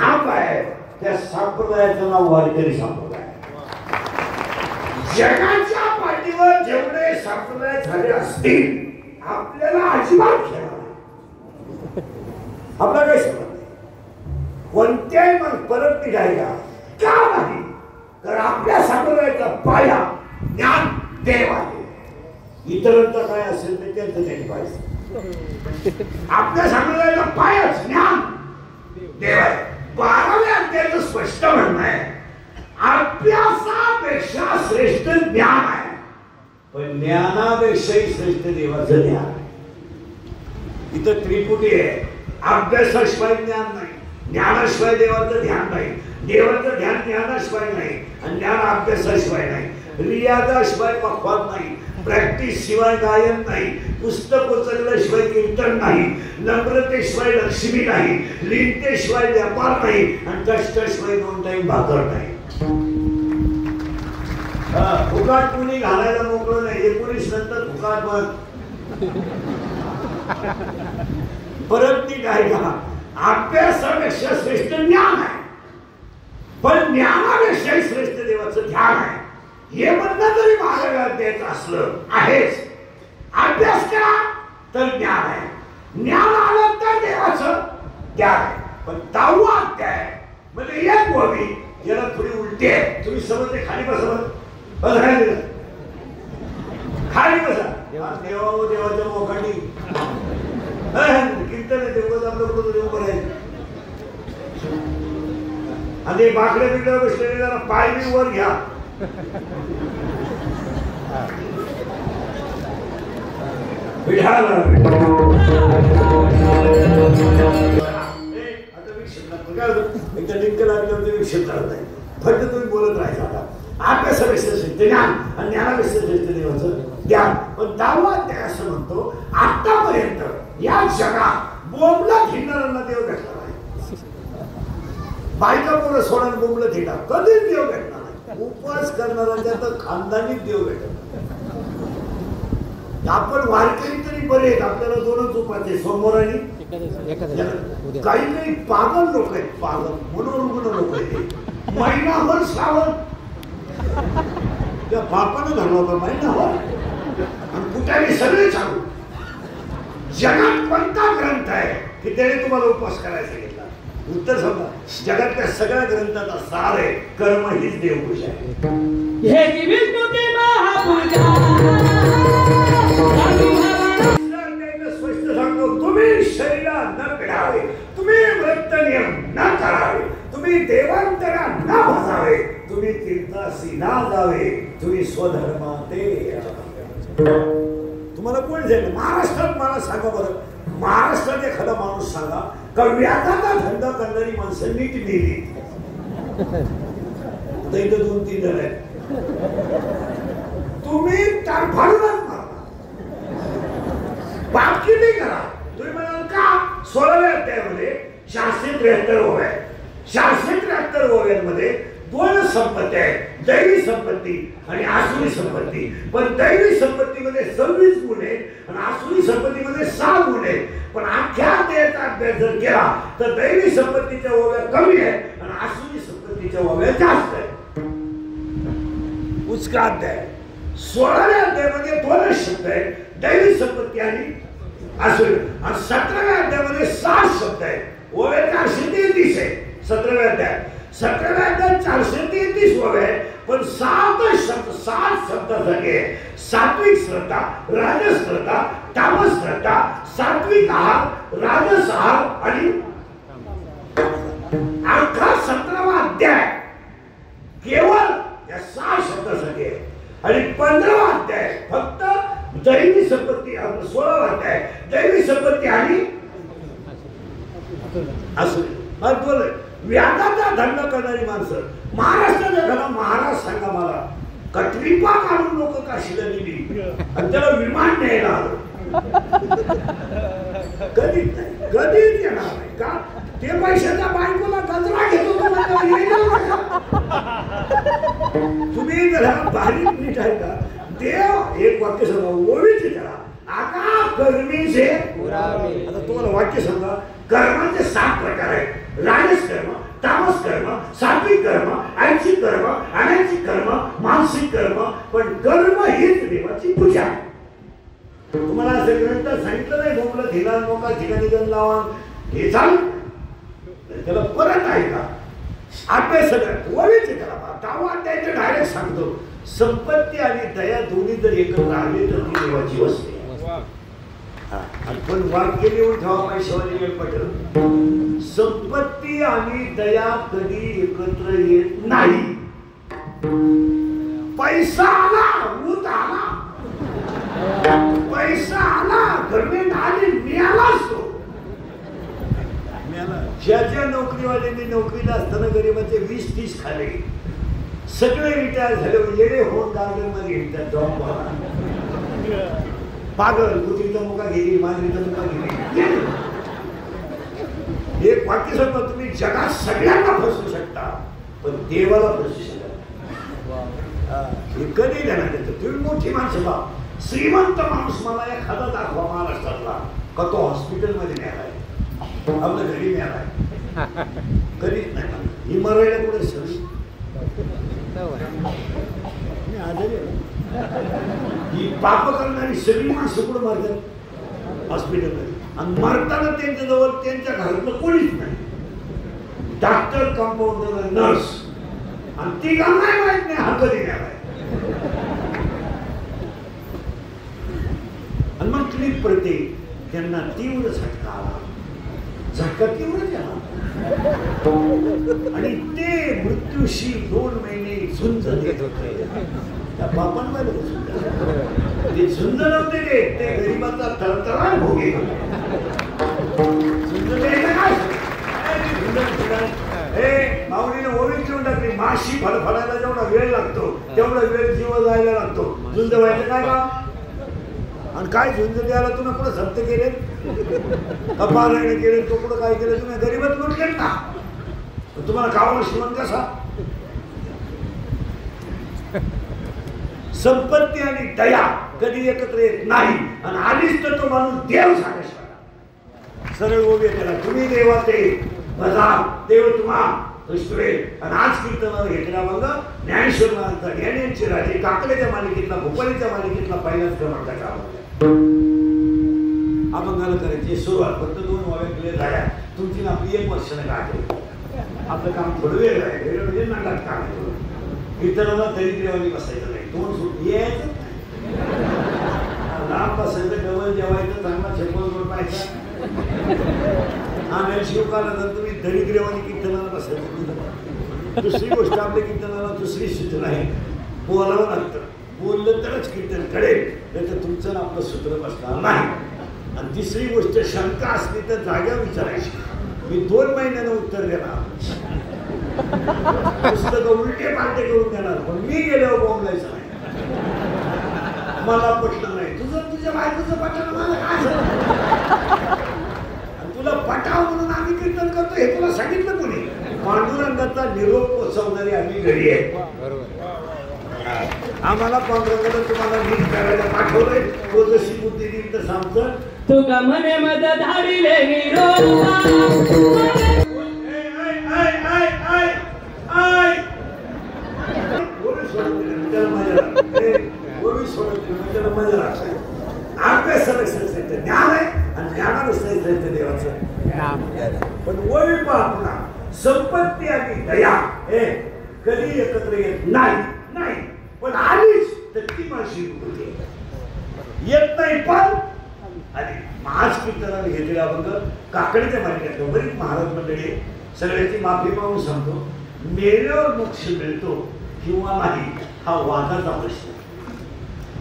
साप आहे त्या संप्रदायाचं नाव वारकरी संप्रदाय. जगाच्या पाठीवर जेवढे संप्रदाय झाले असतील आपल्याला अजिबात खेळा आपला काही समज नाही. कोणत्याही मग परत निघायला का नाही तर आपल्या संप्रदायाचा पाया ज्ञान देव आहे. इतरांचं काय असेल ते त्यांचं त्यांनी पाहिजे. आपल्या संप्रदायाचा पाया ज्ञान देव आहे. 12व्या अध्यायाचं स्पष्ट म्हणणं आहे अभ्यासापेक्षा श्रेष्ठ ज्ञान आहे पण ज्ञानापेक्षाही श्रेष्ठ देवाचं ज्ञान आहे. इथं त्रिपुटी आहे. अभ्यासाशिवाय ज्ञान नाही, ज्ञानाशिवाय देवाचं ध्यान नाही, देवाचं ध्यान ज्ञानाशिवाय नाही आणि ज्ञान अभ्यासाशिवाय नाही, रियाजाशिवाय पखवाद नाही, प्रॅक्टिस शिवाय गायन नाही, पुस्तक उचलल्याशिवाय कीर्तन नाही, नम्रतेशिवाय लक्ष्मी नाही, लिहितेशिवाय व्यापार नाही आणि कष्टाशिवाय 2 टाइम भाकर नाही. फुकाट कुणी घालायला मोकळं नाही. 19 नंतर फुकाट बंद. परत ती काय का अभ्यासापेक्षा श्रेष्ठ ज्ञान आहे पण ज्ञानापेक्षा श्रेष्ठ देवाचं ध्यान आहे. हे म्हणणं जरी महाराजात द्यायचं असलं आहेच. अभ्यास करा तर ज्ञान आहे, ज्ञान आलं तर देवाचं ध्यान आहे. पण 10वा अध्याय म्हणजे एक गोबी ज्याला थोडी उलटी आहे. तुम्ही समजते खाली बसा बस खाली बसा. देवा देवाच्या मोखाडी कीर्तन आहे तेवढंच आपलं कुठं देव करायचं. आणि बाकड्या बिकड्यावर बसलेले जरा पाय बी वर घ्या. एकदा लिंक लागल्यावर विक्षेप करत नाही. फक्त तुम्ही बोलत राहायचं. आता अभ्यासापेक्षा श्रेष्ठ ज्ञान आणि ज्ञानापेक्षा श्रेष्ठ देवाचं ज्ञान. पण 10वा अध्याय असं म्हणतो आतापर्यंत या जगात बोंबलत हिंडणाऱ्यांना देव भेटला नाही. बायका पोरं सोडून बोंबलत हिंडा कधीच देव भेटणार नाही. उपवास करणाऱ्यांच्या तर खानदानी देव भेटत. आपण वारकरी तरी बरे आहेत. आपल्याला 2च उपास आहे सोमवार आणि काही काही पागल लोक आहेत. पागल मनोरुग्ण लोक आहेत. महिनाभर श्रावण त्या बापानं धरला होता महिनाभर आणि कुठे सगळे चालू. जगात कोणता ग्रंथ आहे की त्याने तुम्हाला उपवास करायला सांगितला? उत्तर सांगा. जगातल्या सगळ्या ग्रंथाचा सार आहे कर्म हीच देवपूजा आहे. स्पष्ट सांगतो तुम्ही शरीरा न पिढावे, तुम्ही व्रत नियम न करावे, तुम्ही देवांतरा न भजावे, तुम्ही तीर्थासी ना जावे, तुम्ही स्वधर्माते. तुम्हाला कोण जाईल महाराष्ट्रात? मला सांगा बरं, महाराष्ट्रात एखादा माणूस सांगा का व्याजाचा धंदा करणारी माणसं नीट नेली. इथं 2-3 जण आहेत. तुम्ही फाडूनच मारा. बाकी नाही करा. तुम्ही म्हणाल का 16व्या अध्यायामध्ये 473 ओव्या आहेत. 473 ओव्यांमध्ये 2 संपत्ती आहेत, दैवी संपत्ती आणि आसुरी संपत्ती. पण दैवी संपत्तीमध्ये 26 गुण आहेत आणि आसुरी संपत्तीमध्ये 6 गुण आहेत. पण अख्ख्या अध्यायाचा अभ्यास जर केला तर दैवी संपत्तीच्या ओव्या कमी आहेत आणि आसुरी संपत्तीच्या ओव्या जास्त आहेत. उचका अध्याय 16व्या अध्यायामध्ये 2 शब्द आहेत, दैवी संपत्ती आणि आसुरी. आणि 17व्या अध्यायामध्ये 7 शब्द आहेत, ओव्या 433 आहे. 17व्या अध्याय 433 ओव्या आहेत पण 7 शब्दासाठी सात्विक श्रद्धा, राजस श्रद्धा, तामस श्रद्धा, सात्विक आहार, राजस आहार आणि अख्खा 17वा अध्याय केवळ या 6 शब्दासाठी आहे. आणि 15वा अध्याय फक्त दैवी संपत्ती. 16वा अध्याय दैवी संपत्ती आणि आसुरी. व्याजाचा धंदा करणारी माणसं महाराष्ट्रात एखादा महाराज सांगा मला का ट्रिपा काढून लोक काशीला नेली आणि त्याला विमान न्यायला आलं. कधीच नाही, कधीच येणार नाही. का ते पैशाचा बायकोला गजरा घेतो. तुम्ही जरा बारीक नीट आहे का? देव एक वाक्य सांगा ओवीचे करा आका कर्मीचे. आता तुम्हाला वाक्य सांगा. कर्माचे 7 प्रकार आहेत. राजस कर्म, तामस कर्म, सात्विक कर्म, ऐच्छिक कर्म, अनैच्छिक कर्म, मानसिक कर्म, पण कर्म हीच देवाची पूजा. तुम्हाला असं ग्रंथ सांगितलं नाही बोमला ठिला मोका ठिकाणी गण लावा हे चालू त्याला परत ऐका. अभ्यास वळीचे त्याला तावा द्यायचं डायरेक्ट सांगतो. संपत्ती आणि दया दोन्ही जर एकत्र आले तर ती देवाची वस्ती. पण वाक्य लिहून ठेवा पाहिजे शिवाजी वेळ पटेल. संपत्ती आणि दया कधी एकत्र येत नाही. पैसा आला ऊत आला, पैसा आला गव्हर्नमेंट आली मिळाला असतो. ज्या नोकरीवाल्यांनी नोकरीला असताना गरीबाचे 20-30 खाले सगळे रिटायर झाले येडे होऊन गार्डन मध्ये घेतात जॉब. पागल कुत्रीचा मुका गेली, मांजरीचा मुका गेली. एक वाक्य सांगतो, तुम्ही जगात सगळ्यांना फसवू शकता पण देवाला फसवू शकता. हे कधी देणार येतं. तुम्ही मोठी माणसं बा, श्रीमंत माणूस मला एखादा दाखवा महाराष्ट्रातला का तो हॉस्पिटलमध्ये मिळालाय, आपल्या घरी मिळालाय. कधीच नाही. ही मरायला कुठे सगळी आजारी ही पाप करणारी सगळी माणसं कुठं मारतात हॉस्पिटलमध्ये. आणि मारताना त्यांच्या जवळ त्यांच्या घरातलं कोणीच नाही. डॉक्टर, कंपाऊंडर, नर्स आणि ती काम नाही माहित नाही हा कधी मिळालाय. आणि मग तुम्ही पडते त्यांना तीव्र झटका आला, झटका तीव्र झाला आणि ते मृत्यूशी 2 महिने झुंज देत होते. त्या बापांमध्ये ते झुंज नव्हते ते गरीबाचा तरतरा भोगे. झुंज द्यायला काय हे माऊलीने ओळख ठेवून टाकली. माशी फडफडायला जेवढा वेळ लागतो तेवढा वेळ जीव जायला लागतो. झुंज व्हायचं काय का? आणि काय झुंज द्यायला तुम्ही कुठं सप्त केले, कपारायणे केले, तो कुठं काय केलं? तुम्ही गरीबात लुटलेत ना. तुम्हाला गावाला श्रीमंत कसा? संपत्ती आणि दया कधी एकत्र येत नाही. आणि आलीच तर तो माणूस देव झाल्याशिवाय सरळ उभे केला. तुम्ही देवाचे बजा देव तुम्हा दृष्टीवे. आणि आज कीर्तनावर घेतला मग ज्ञानेश्वर महाराजांचा ज्ञानेंची राजे काकड्याच्या मालिकेतला भोपाळीच्या मालिकेतला पहिलाच क्रमांकाचा अभंगाला करायची सुरुवात. फक्त 2 वाव्या केल्या झाल्या. तुमची ना आपली 1 वर्षाने काय आपलं काम थोडं वेगळं आहे. वेगळं म्हणजे नाटक काम आहे. कीर्तनाला दरिद्रवाणी बसायचं नाही. 2 सूट यायचं लांब बसायचं, डबल जेवायचं, चांगला छेपल गोड पाहायचा. आणि शिवकाला जर तुम्ही दरिद्रवाणी कीर्तनाला बसायचं. दुसरी गोष्ट आपल्या कीर्तनाला दुसरी सूचना आहे, बोलावं लागतं. बोललं तरच कीर्तन कळेल, नाही तर तुमचं आपलं सूत्र बसणार नाही. आणि तिसरी गोष्ट शंका असली तर जाग्यावर विचारायची. मी 2 महिन्यानं उत्तर देणार, पुस्तकं उलटे पालटे करून देणार, पण मी गेल्यावर बोंबलायचं नाही. मला पटलं नाही. तुझ्या बायकोचं पटलं मला काय? तुला पटाव म्हणून आम्ही कीर्तन करतो हे तुला सांगितलं कोणी? पांडुरंगाचा निरोप पोचवणारी आम्ही घरी आहे. आम्हाला पांडुरंगाला तुम्हाला नीट करायला पाठवलंय. तो जशी बुद्धी देईल तसं आमचं तुका मने मद धाडिले निरोप. ज्ञान आहे आणि ज्ञानानुसार देवाचं. पण वळी पाहणा संपत्ती आणि दया हे कधी एकत्र येत नाही. पण आलीच तर ती माझी होते येत नाही. पण आणि महाज कीर्तनाला घेतलेला अभंग काकडीच्या मालिकेत बरीच महाराज मंडळी सगळ्याची माफी मागून सांगतो. मेल्यावर मोक्ष मिळतो किंवा नाही हा वादाचा प्रश्न.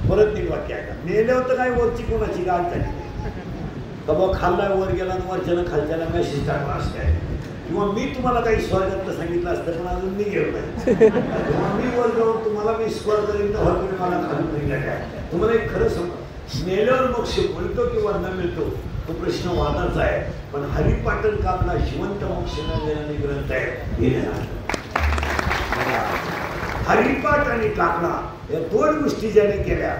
परत एक वाक्य आहे का? मेल्यावर तर काय वरची कोणाची गाठ झाली बाबा, खाल्लाय वर गेला आणि वरच्यानं खालच्याला मेसेज टाकला असते. किंवा मी तुम्हाला काही स्वर्गातलं सांगितलं असतं पण अजून मी गेलो नाही. मी वर जाऊन तुम्हाला मी स्वर्ग करीन तर तुम्ही मला खालून नाही काय. तुम्हाला एक खरं सांगतो, मेल्यावर मोक्ष मिळतो किंवा न मिळतो तो प्रश्न वादाचा आहे. पण हरिपाटण कापला जिवंत मोक्ष देणारे ग्रंथ आहे. हरिपाठ आणि काकडा या 2 गोष्टी ज्याने केल्या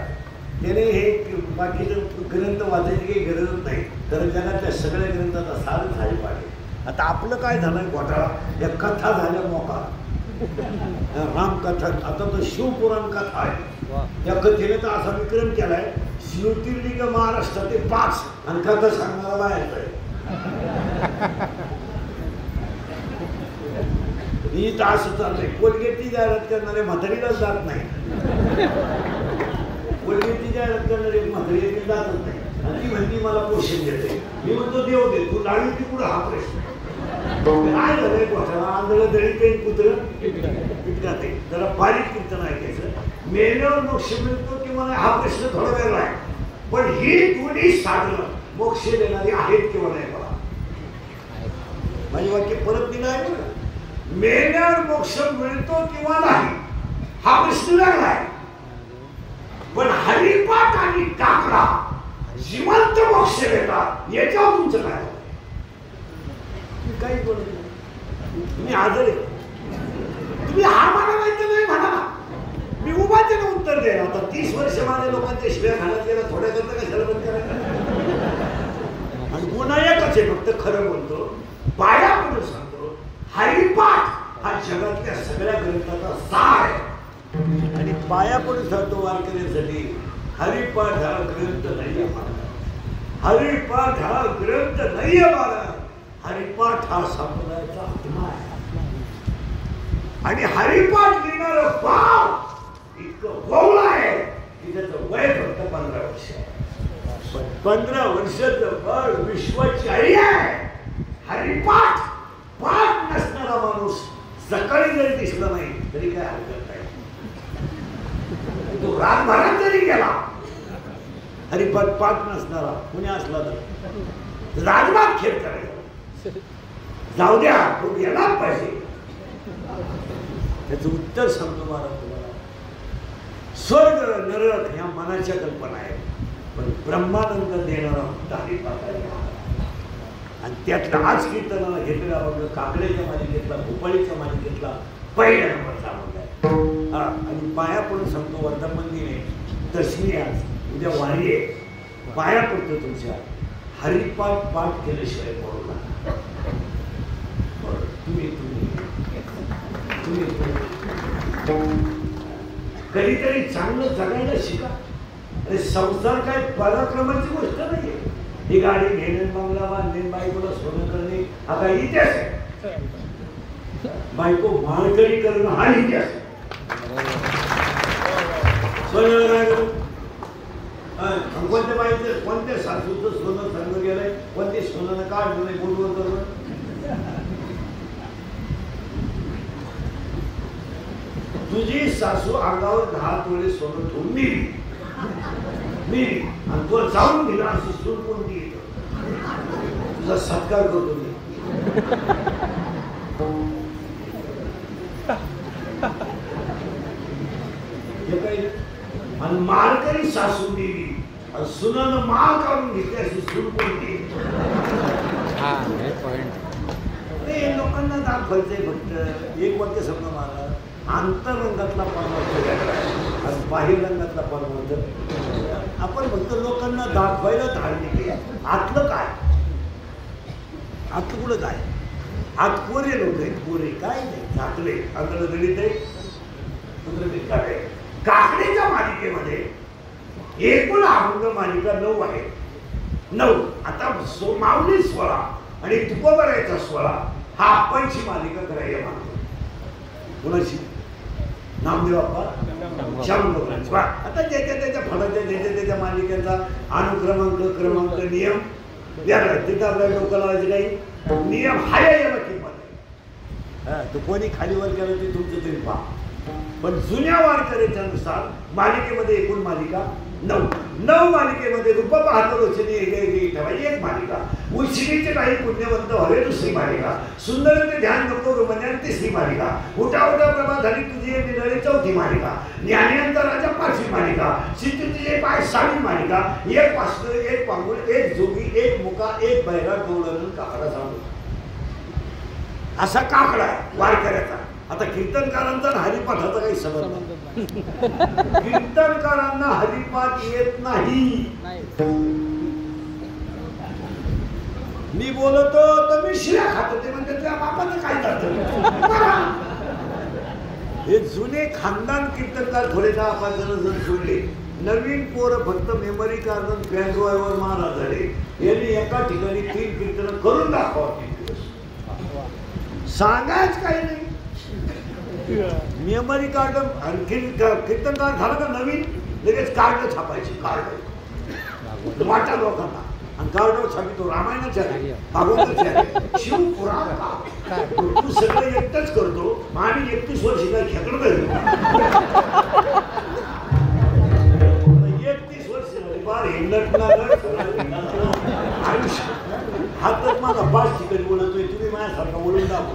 त्याने हे बाकीचे ग्रंथ वाचायची काही गरजच नाही. तर जगातल्या सगळ्या ग्रंथाचा सारच हरिपाठ आहे. आता आपलं काय झालंय घोटाळा, या कथा झाल्या मोका, रामकथा, आता तो शिवपुराण कथा आहे. त्या कथेने तर असा विक्रम केलाय, ज्योतिर्लिंग महाराष्ट्रात 5 आणि कथा सांगणारा बाहेर आहे. ही तर असं चाललंय, कोलगेटची जाहिरात करणारे म्हातारीलाच जात नाही, कोलगेटची जाहिरात करणारे म्हातारी जातच नाही. आणि ती म्हणती मला पोषण देते, मी म्हणतो देव दे, तू लाडू ती पुढं हा प्रश्न काय झालंय घोटाळा. आंधळं दळी काही कुत्र पिटकाते, जरा बारीक कीर्तन ऐकायचं. मेल्यावर मोक्ष मिळतो किंवा नाही हा प्रश्न थोडा वेगळा आहे, पण ही दोन्ही साधनं मोक्ष देणारी आहेत किंवा नाही बघा. माझी वाक्य परत दिलं आहे बघा, मेल्यावर मोक्ष मिळतो किंवा नाही हा प्रश्न वेगळा आहे, पण हरिपाठ आणि काकडा जिवंत मोक्ष देतात याच्यावर तुमचं काय काही बोलत नाही. तुम्ही आजर आहे, तुम्ही हा म्हणा नाही तर नाही म्हणा ना, मी उभा त्याला उत्तर द्या. आता 30 वर्ष माझ्या लोकांच्या शिव्या घालत गेला, थोड्या करता कशाला बंद करायला. आणि गुन्हा एकच आहे, फक्त खरं बोलतो, पाया पडून सांगतो, हरिपाठ हा जगातल्या सगळ्या ग्रंथाचा सार आहे. आणि पाया पडून सांगतो वारकऱ्यांसाठी, हरिपाठ हा ग्रंथ नाही आहे, हरिपाठ हा ग्रंथ नाही आहे, हरिपाठ हा संप्रदायाचा आत्मा आहे. आणि हरिपाठ लिहिणारं पाप इतकं बोल आहे की त्याचं वय फक्त 15 वर्ष आहे, पण 15 वर्षाचं बळ विश्वाची आहे. हरिपाठ पाठ नसणारा माणूस सकाळी जरी दिसला नाही तरी काय हरकत नाही, तो रातभरात जरी गेला, हरिपाठ पाठ नसणारा कुणी असला तर राजभात खेळ करायचा, जाऊ द्या तो गेलाच पाहिजे. त्याचं उत्तर सांगतो महाराज तुम्हाला, स्वर्ग नरक ह्या मनाच्या कल्पना आहेत, पण ब्रह्मानंद देणारा हरिपाठ आहे. आणि त्यातला आज कीर्तनाला घेतलेला बघ, काकड्याच्या मालिकेतला, भोपाळीच्या मालिकेतला पहिल्या नंबरचा आहे. आणि पाया पडून सांगतो, वर्धमानने दशमी आज, उद्या वारी आहे, पाया पडतो तुमच्या, हरिपाठ पाठ केल्याशिवाय पडू नका. तुम्ही कधीतरी चांगलं जगायला शिका. अरे संसार काय पराक्रमाची गोष्ट नाहीये. ही गाडी घेणे, बंगला बांधणे, बायकोला सोनं करणे हा काही इतिहास आहे. बायको माळकरी करणं हा इतिहास आहे. सोन्याला काय करू, कोणत्या बाईचं, कोणत्या सासूचं सोनं सांगून गेलंय, कोणते सोनं काढलं नाही, बोलवत करून. तुझी सासू अंगावर 10 तोळे सोनं ठेवून मी आणि तो जाऊन दिला, अशी सून कोणती येतो, तुझा सत्कार करतो मी. आणि माळकरी सासू दिली आणि सुनानं माळ काढून घेतली, अशी सून कोणती. लोकांना दाखवायचंय फक्त एक वाक्य समजा मला, आंतररंगातला परमार्थ आणि बाह्य रंगातला परमार्थ. आपण फक्त लोकांना दाखवायला धार्मिक आहे, आतलं काय, आतलं कुठं काय, आत कोरे लोक आहेत, कोरे काय नाही, झाकले आंधळ दलित आहे, कुत्र आहे. काकड्याच्या मालिकेमध्ये एकूण अभंग मालिका 9 आहे, 9. आता माऊली 16 आणि तुकोबरायचा 16 हा आपणची मालिका करायला मागतो. कोणाची? नामदेव बाप्पा शामदेव. आता ज्याच्या त्याच्या फळाच्या ज्याच्या त्याच्या मालिकेचा अनुक्रमांक क्रमांक नियम वेगळा, तिथं आपल्याला डोकं लावायचं काही नियम हाय याला किंमत आहे. तो कोणी खालीवर केलं ते तुमचं तरी पहा. पण जुन्या वारकऱ्याच्या नुसार मालिकेमध्ये एकूण मालिका 9 मालिकेमध्ये रूप पाहतो रोचनी एक मालिका, उशिरीचे काही पुण्यवंत व्हावे दुसरी मालिका, सुंदर ते ध्यान नको रुमन्यान तिसरी मालिका, उठा उठा प्रभा झाली तुझी मिळाली 4थी मालिका, ज्ञानियंत राजा 5वी मालिका, सिद्धी तुझे पाय 6वी मालिका, एक पास्तर, एक पांगुळ, एक जोगी, एक मुका, एक बैरा, गवळण काकडा सांगू. असा काकडा वारकऱ्याचा. आता कीर्तनकारांचा हरिपाठाचा काही संबंध नाही. कीर्तनकारांना हरिपाठ येत नाही. मी बोलतो तर मी शिव्या खातो ते म्हणते तुझ्या बापाचं काय जातं. हे जुने खानदान कीर्तनकार थोडे 10-5 जण सोडले. नवीन पोरं फक्त memory card pan driver Maharaj झाले. यांनी एका ठिकाणी 3 कीर्तन करून दाखवा. सांगायच काही नाही. मेमरी कार्ड आणखीन कीर्तनकार झालं का नवीन लगेच कार्ड छापायचे. कार्ड वाटा लोकांना आणि कार्ड छापितो रामायणाचे आहे, भागवताचे आहे, शिवपुराण. तू सगळं एकटंच करतो आणि 31 वर्ष काय खेकडं 31 वर्ष झाली फार आयुष्य. हातच माझा 5 ठिकाणी बोलतोय, तुम्ही माझ्यासारखा बोलून दाखव.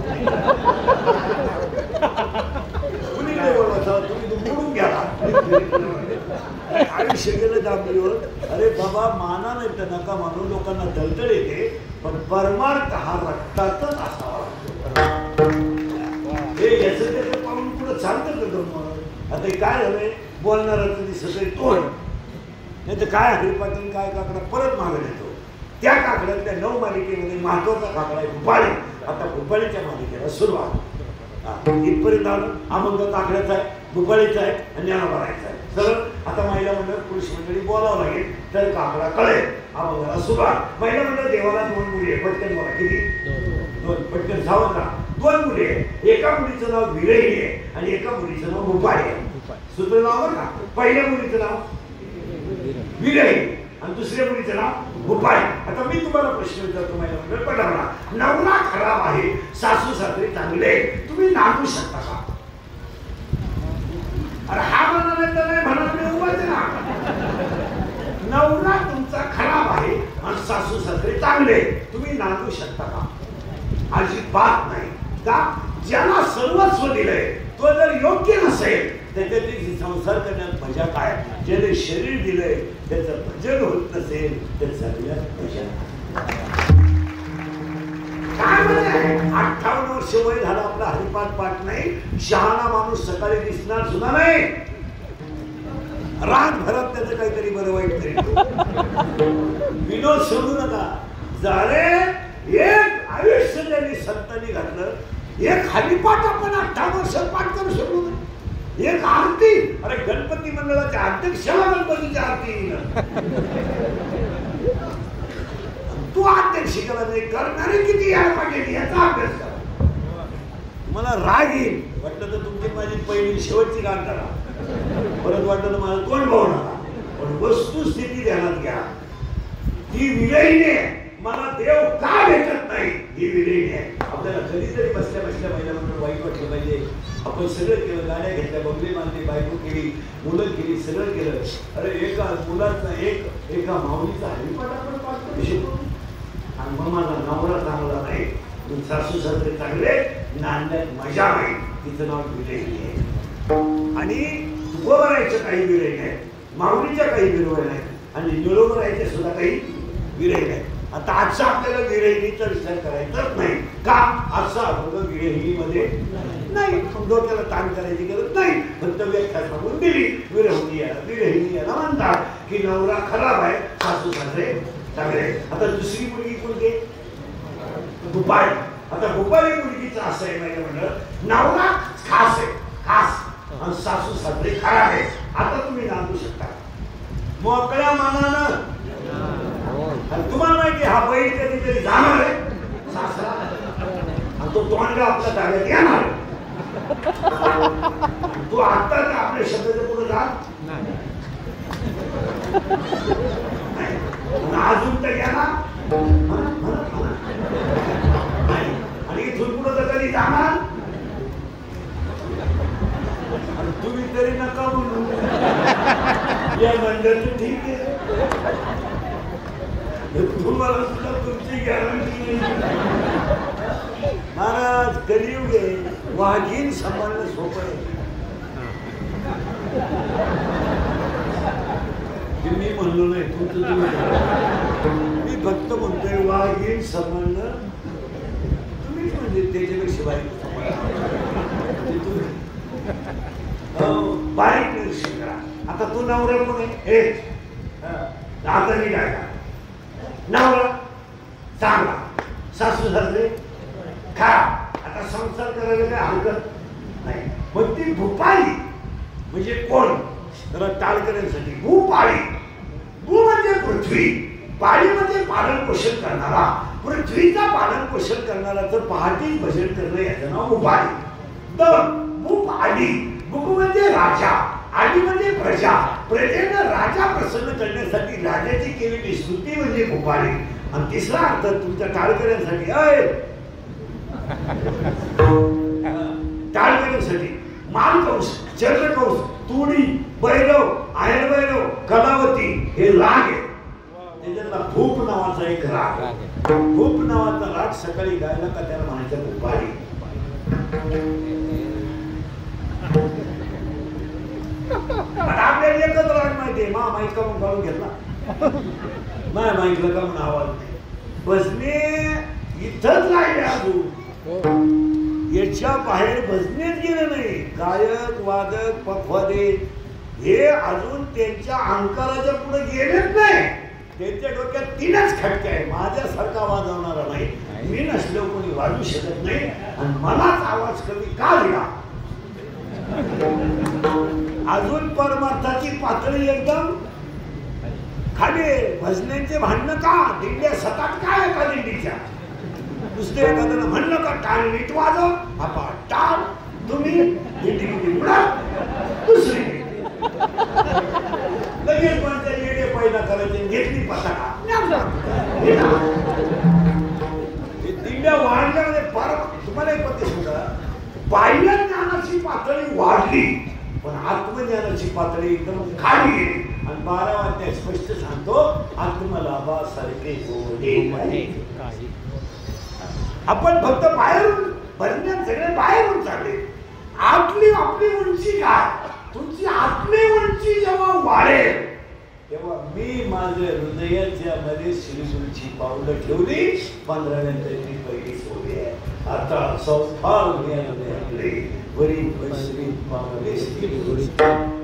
कुणीकडे बोलवायचा तुम्ही तो बोलून घ्या. आयुष्य गेलं दाबलीवर. अरे बाबा माना नाही तर नका मानून लोकांना दलदल येते, पण परमार्थ हा रक्तातच असावा. हे याचं त्याचं पाहून पुढं चालतं का मग. आता काय झालंय बोलणाराचं दिसत आहे तोंड, नाही तर काय हरी पाटील काय काकडा परत मागं येतो. त्या काकड्यातल्या 9 मालिकेमध्ये महत्वाचा काकडा आहे भुपाळी. आता भुपाळीच्या मालिकेला सुरुवात इथपर्यंत आलं. अमंग काकड्याचा आहे, भुपाळीचा आहे आणि ज्ञाना भरायचा आहे. सरळ आता महिला मंडळ पुरुष मंडळी बोलावं लागेल तर काकडा कळेल. अमंगाला सुरुवात. महिला मंडळ देवाला 2 मुली आहे. पटकन बोला किती? 2. पटकन सावध राहा. 2 मुली आहे. एका मुलीचं नाव विरहिणी आहे आणि एका मुलीचं नाव भुपाळी आहे. सूत्र नाव का? पहिल्या मुलीचं नाव विरहिणी आणि दुसऱ्या मुलीचं नाव भुपाळी. आता मी तुम्हाला प्रश्न विचारतो महिला मंडळ पटावला. नवरा खराब आहे, सासू सासरे चांगले, तुम्ही नांदू शकता का? अरे हा म्हणा तर नाही म्हणा, तुम्ही उभाच ना. नवरा तुमचा खराब आहे आणि सासू सासरे चांगले, तुम्ही नांदू शकता का? अजिबात नाही. का? ज्याला सर्वस्व दिलंय तो जर योग्य नसेल त्याच्यातील संसार करण्यात मजा काय? ज्याने शरीर दिलंय त्याचं भजन होत नसेल तर जगण्यात मजा काय? म्हणजे 58 वर्ष वय झालं आपला हरिपाठ पाठ नाही. शहाणा माणूस सकाळी दिसणार सुद्धा नाही. रातभरात त्याचं काहीतरी बरं वाईट तरी. विनोद सोडू नका. जरे एक आयुष्य ज्यांनी संतांनी घातलं, एक हरिपाठ आपण 58 वर्षात पाठ करू शकलो नाही. एक आरती, अरे गणपती मंडळाच्या अध्यक्षाला गणपतीची आरती तू अध्यक्षिकेला नाही करणारे किती यायला पाहिजे याचा अभ्यास करा. मला राग येईल वाटलं तर तुमची माझी पहिली शेवटची गाण करा. परत वाटलं तर माझं तोंड भाऊ नका. पण वस्तुस्थिती ध्यानात घ्या. ती विरहिणी आहे. मला देव का भेटत नाही ही विरहिणी आहे. आपल्याला कधीतरी बसल्या बसल्या महिला म्हणून वाईट वाटलं पाहिजे. आपण सगळं केलं, गाड्या घेतल्या, बंगले बांधले, बायको केली, मुलं केली, सगळं केलं. अरे एका मुलाचा एका माऊलीचा हरिपाठ आपण पाठ करू शकतो. आणि मग माझा नवरा चांगला नाही, सासू सासरे चांगले, नांद्यात मजा नाही. तिचं नाव विरहिणी आहे. आणि उभं काही विरहिणी आहे, माऊलीच्या काही विरहिणी आहे आणि निरोबर राहायचे सुद्धा काही विरहिणी आहे. आता आजचा आपल्याला विरहिणीचा विचार करायचाच नाही. का? आजचा आपलं विरहिणीमध्ये नाही. डोक्याला ताण करायची गरज नाही. फक्त व्याख्या सांगून दिली विरहिणी याला म्हणतात की नवरा खराब आहे, सासू सासरे चांगले. आता दुसरी मुलगी कोणती? भुपाळी. आता भुपाळी मुलगीचं असं आहे माहिती म्हणलं, नवरा खास आहे, खास, आणि सासू सासरे खराब आहे. आता तुम्ही नांदू शकता मोकळ्या मनानं. तुम्हाला माहिती हा बैल कधीतरी जाणार आहे सासरा आणि तो तोंडगा आपल्या ताब्यात येणार. तू आता आपल्या शब्दाच्या पुढे जा अजून तर येणार आणि इथून पुढे तर कधी जाणार. आणि तुम्ही तरी नका म्हणू. या मंडळी ठीक आहे, तुम्हाला सुद्धा तुमची गॅरंटी नाही. महाराज कलियुग आहे, वाघीण सांभाळणं सोपं आहे. मी म्हणलो नाही, तुमचं मी फक्त म्हणतोय वाघीण सांभाळणं तुम्हीच म्हणजे त्याच्यापेक्षा बारीक बारीक निरीक्षण करा. आता तू नवरा कोण आहे? हे आता मी काय नवरा चांगला सासू सासरे खा. आता संसार करायला काय हरकत नाही. मग ती भूपाळी म्हणजे कोण तर टाळकऱ्यांसाठी भूपाळी. भू म्हणजे पृथ्वी, पाळी म्हणजे पालन पोषण करणारा. पृथ्वीचा पालन पोषण करणारा तर पहाटे भजन करणं याचं नाव भूपाळी. तर भूपाळी भूप म्हणजे राजा, आली म्हणजे प्रजा. प्रजेनं राजा प्रसन्न करण्यासाठी राजाची केलेली स्तुती म्हणजे भूपाळी. आणि तिसरा अर्थ तुमच्या टाळकऱ्यांसाठी टाळकऱ्यांसाठी मालकंस, चंद्रकंस, तुडी, भैरव, आयन भैरव, कलावती हे राग आहे. त्याच्यातला भूप नावाचा एक राग. भूप नावाचा राग सकाळी गायला का त्याला म्हणायचं भूपाळी. आपल्याला एकच राग माहितीये, मा माईक का म्हणून काढून घेतला, माय माईकला का म्हणून आवाज बसणे इथंच राहिले. अजून याच्या बाहेर बसणेच गेले नाही. गायक वादक पखवादे हे अजून त्यांच्या अहंकाराच्या पुढे गेलेच नाही. त्यांच्या डोक्यात तीनच खटके आहे, माझ्यासारखा वाजवणारा नाही, मी नसलो कोणी वाजवू शकत नाही, आणि मलाच आवाज कमी का दिला. अजून परमार्थाची पातळी एकदम खाली. भजनांचे भांडणं का, दिंड्या सतात काय एका दिंडीच्या. दुसरे एखाद्याला म्हणलं का टाळ नीट वाजव, आपा टाळ तुम्ही दिंडी दिंडी उडा दुसरी लगेच कोणत्या येडे पैदा करायचे घेतली पताका. दिंड्या वाढल्यामध्ये फार तुम्हाला एक पत्ते सुद्धा बाह्य ज्ञानाची पातळी वाढली पण आत्मज्ञानाची पातळी एकदम खाली गेली. आणि 12 वाजता स्पष्ट सांगतो आत्मलाभासारखे आपण फक्त बाहेरून भरण्यात सगळे बाहेरून चालले. आपली उंची काय, तुमची आतली उंची जेव्हा वाढेल तेव्हा मी माझ्या हृदयाच्या मध्ये श्रीगुरूची पावलं ठेवली. 15 नंतर ती पहिली सोबी आहे. आता संस्थान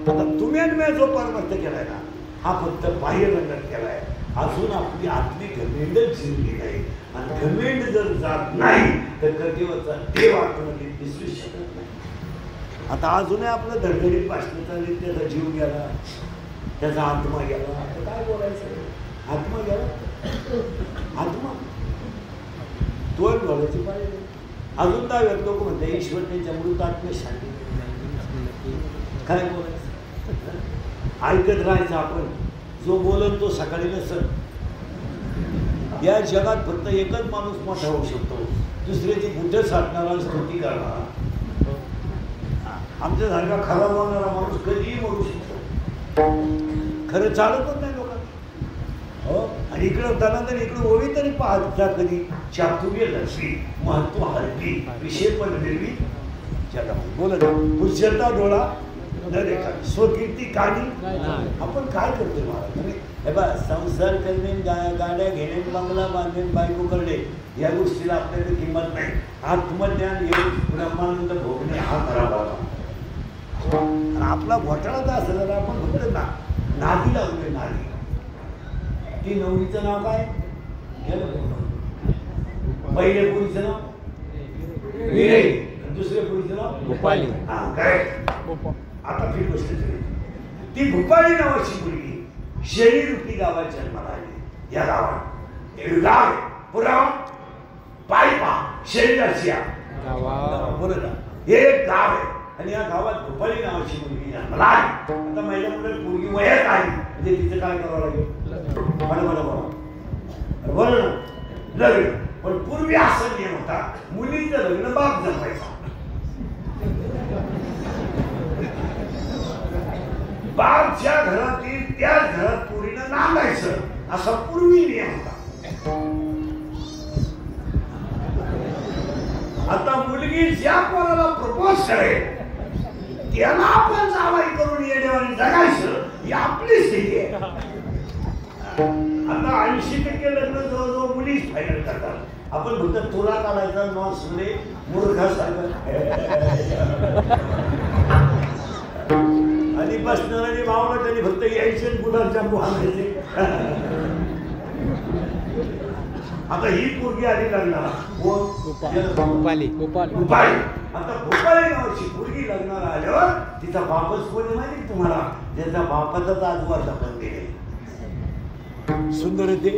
आता तुम्ही आणि मी जो परमार्थ केलाय ना हा फक्त बाह्य रंगात केलाय. अजून आपली आतली घमेंडच जिरली नाही. आणि घमेंड जर जात नाही तर कधीवरचा देव आतमध्ये दिसू शकत नाही. आता अजूनही आपलं धडधडीत भाषण चालली, त्याचा जीव गेला, त्याचा आत्मा गेला. आता काय बोलायचं, आत्मा गेला, आत्मा तोच बोलायची पाहिजे. अजून काय लोक म्हणते ईश्वर त्यांच्या मृत आत्मे शांती. काय बोलायचं, ऐकत राहायचं. आपण जो बोलत तो सकाळी नसत. या जगात फक्त एकच माणूस मोठा होऊ शकतो, दुसऱ्याची बुटं साधणारा, स्तुती करणारा. आमच्यासारखा खरा बोलणारा माणूस कधीही बोलू शकतो. खरं चालतच नाही लोकांना. हो, आणि इकडं त्यानंतर इकडं ओळी तरी पाहत जा कधी. चातुर्य लक्ष्मी महत्व हरती विषय पण निर्वी जगामध्ये बोलत कुशलता डोळा न रेखा स्वकीर्ती कानी. आपण काय करतोय महाराज, हे बा संसार करणे, गाड्या घेणे, बंगला बांधणे, बायको करणे या गोष्टीला आपल्याकडे किंमत नाही. आत्मज्ञान घेऊन ब्रह्मानंद भोगणे हा खरा बाबा. आणि आपला घोटाळा तर असं झाला आपण फक्त नादी लागलोय. नादी ती नवरीचं नाव काय, पहिले पुरीचं नाव विरे, दुसऱ्या पुरीचं नाव भूपाली. हा काय आता फिर गोष्ट ती भूपाली नावाची मुलगी शरीरूपी गावात जन्माला आली. या गावात एक गाव आहे पुरावा पायपा शरीराची बरोबर हे एक गाव आहे. आणि या गावात भूपाली नावाची मुलगी जन्माला आली. आता महिला मुलं मुलगी वयात आली म्हणजे तिचं काय करावं लागेल, बरं लग्न. पण पूर्वी असा नियम होता, मुलीचं लग्न बाप जमायचा. बापच्या घरातील त्याच घरात पोरीनं नांदायचं असा पूर्वी नियम होता. आता मुलगी ज्या पोराला प्रपोज करेल त्याला आपण जावाई करून येण्यावानी जगायचं ही आपली स्थिती आहे. आता 80% लग्न जवळजवळ मुलीच फायनल करतात. आपण फक्त तुरा काढायचा नॉस मध्ये मूर्खासारखं आणि बसणाऱ्याने भावना त्यांनी फक्त यायचे गुलाबजामू आणायचे. आता ही पोरगी आली लग्नाला गोपाली भोपाळी. आता भोपाळी नावाची पोरगी लग्नाला आल्यावर तिचा बापच कोण आहे माहिती तुम्हाला? त्याचा बापाचाच आजोबा पण गेले. सुंदर आहे ते.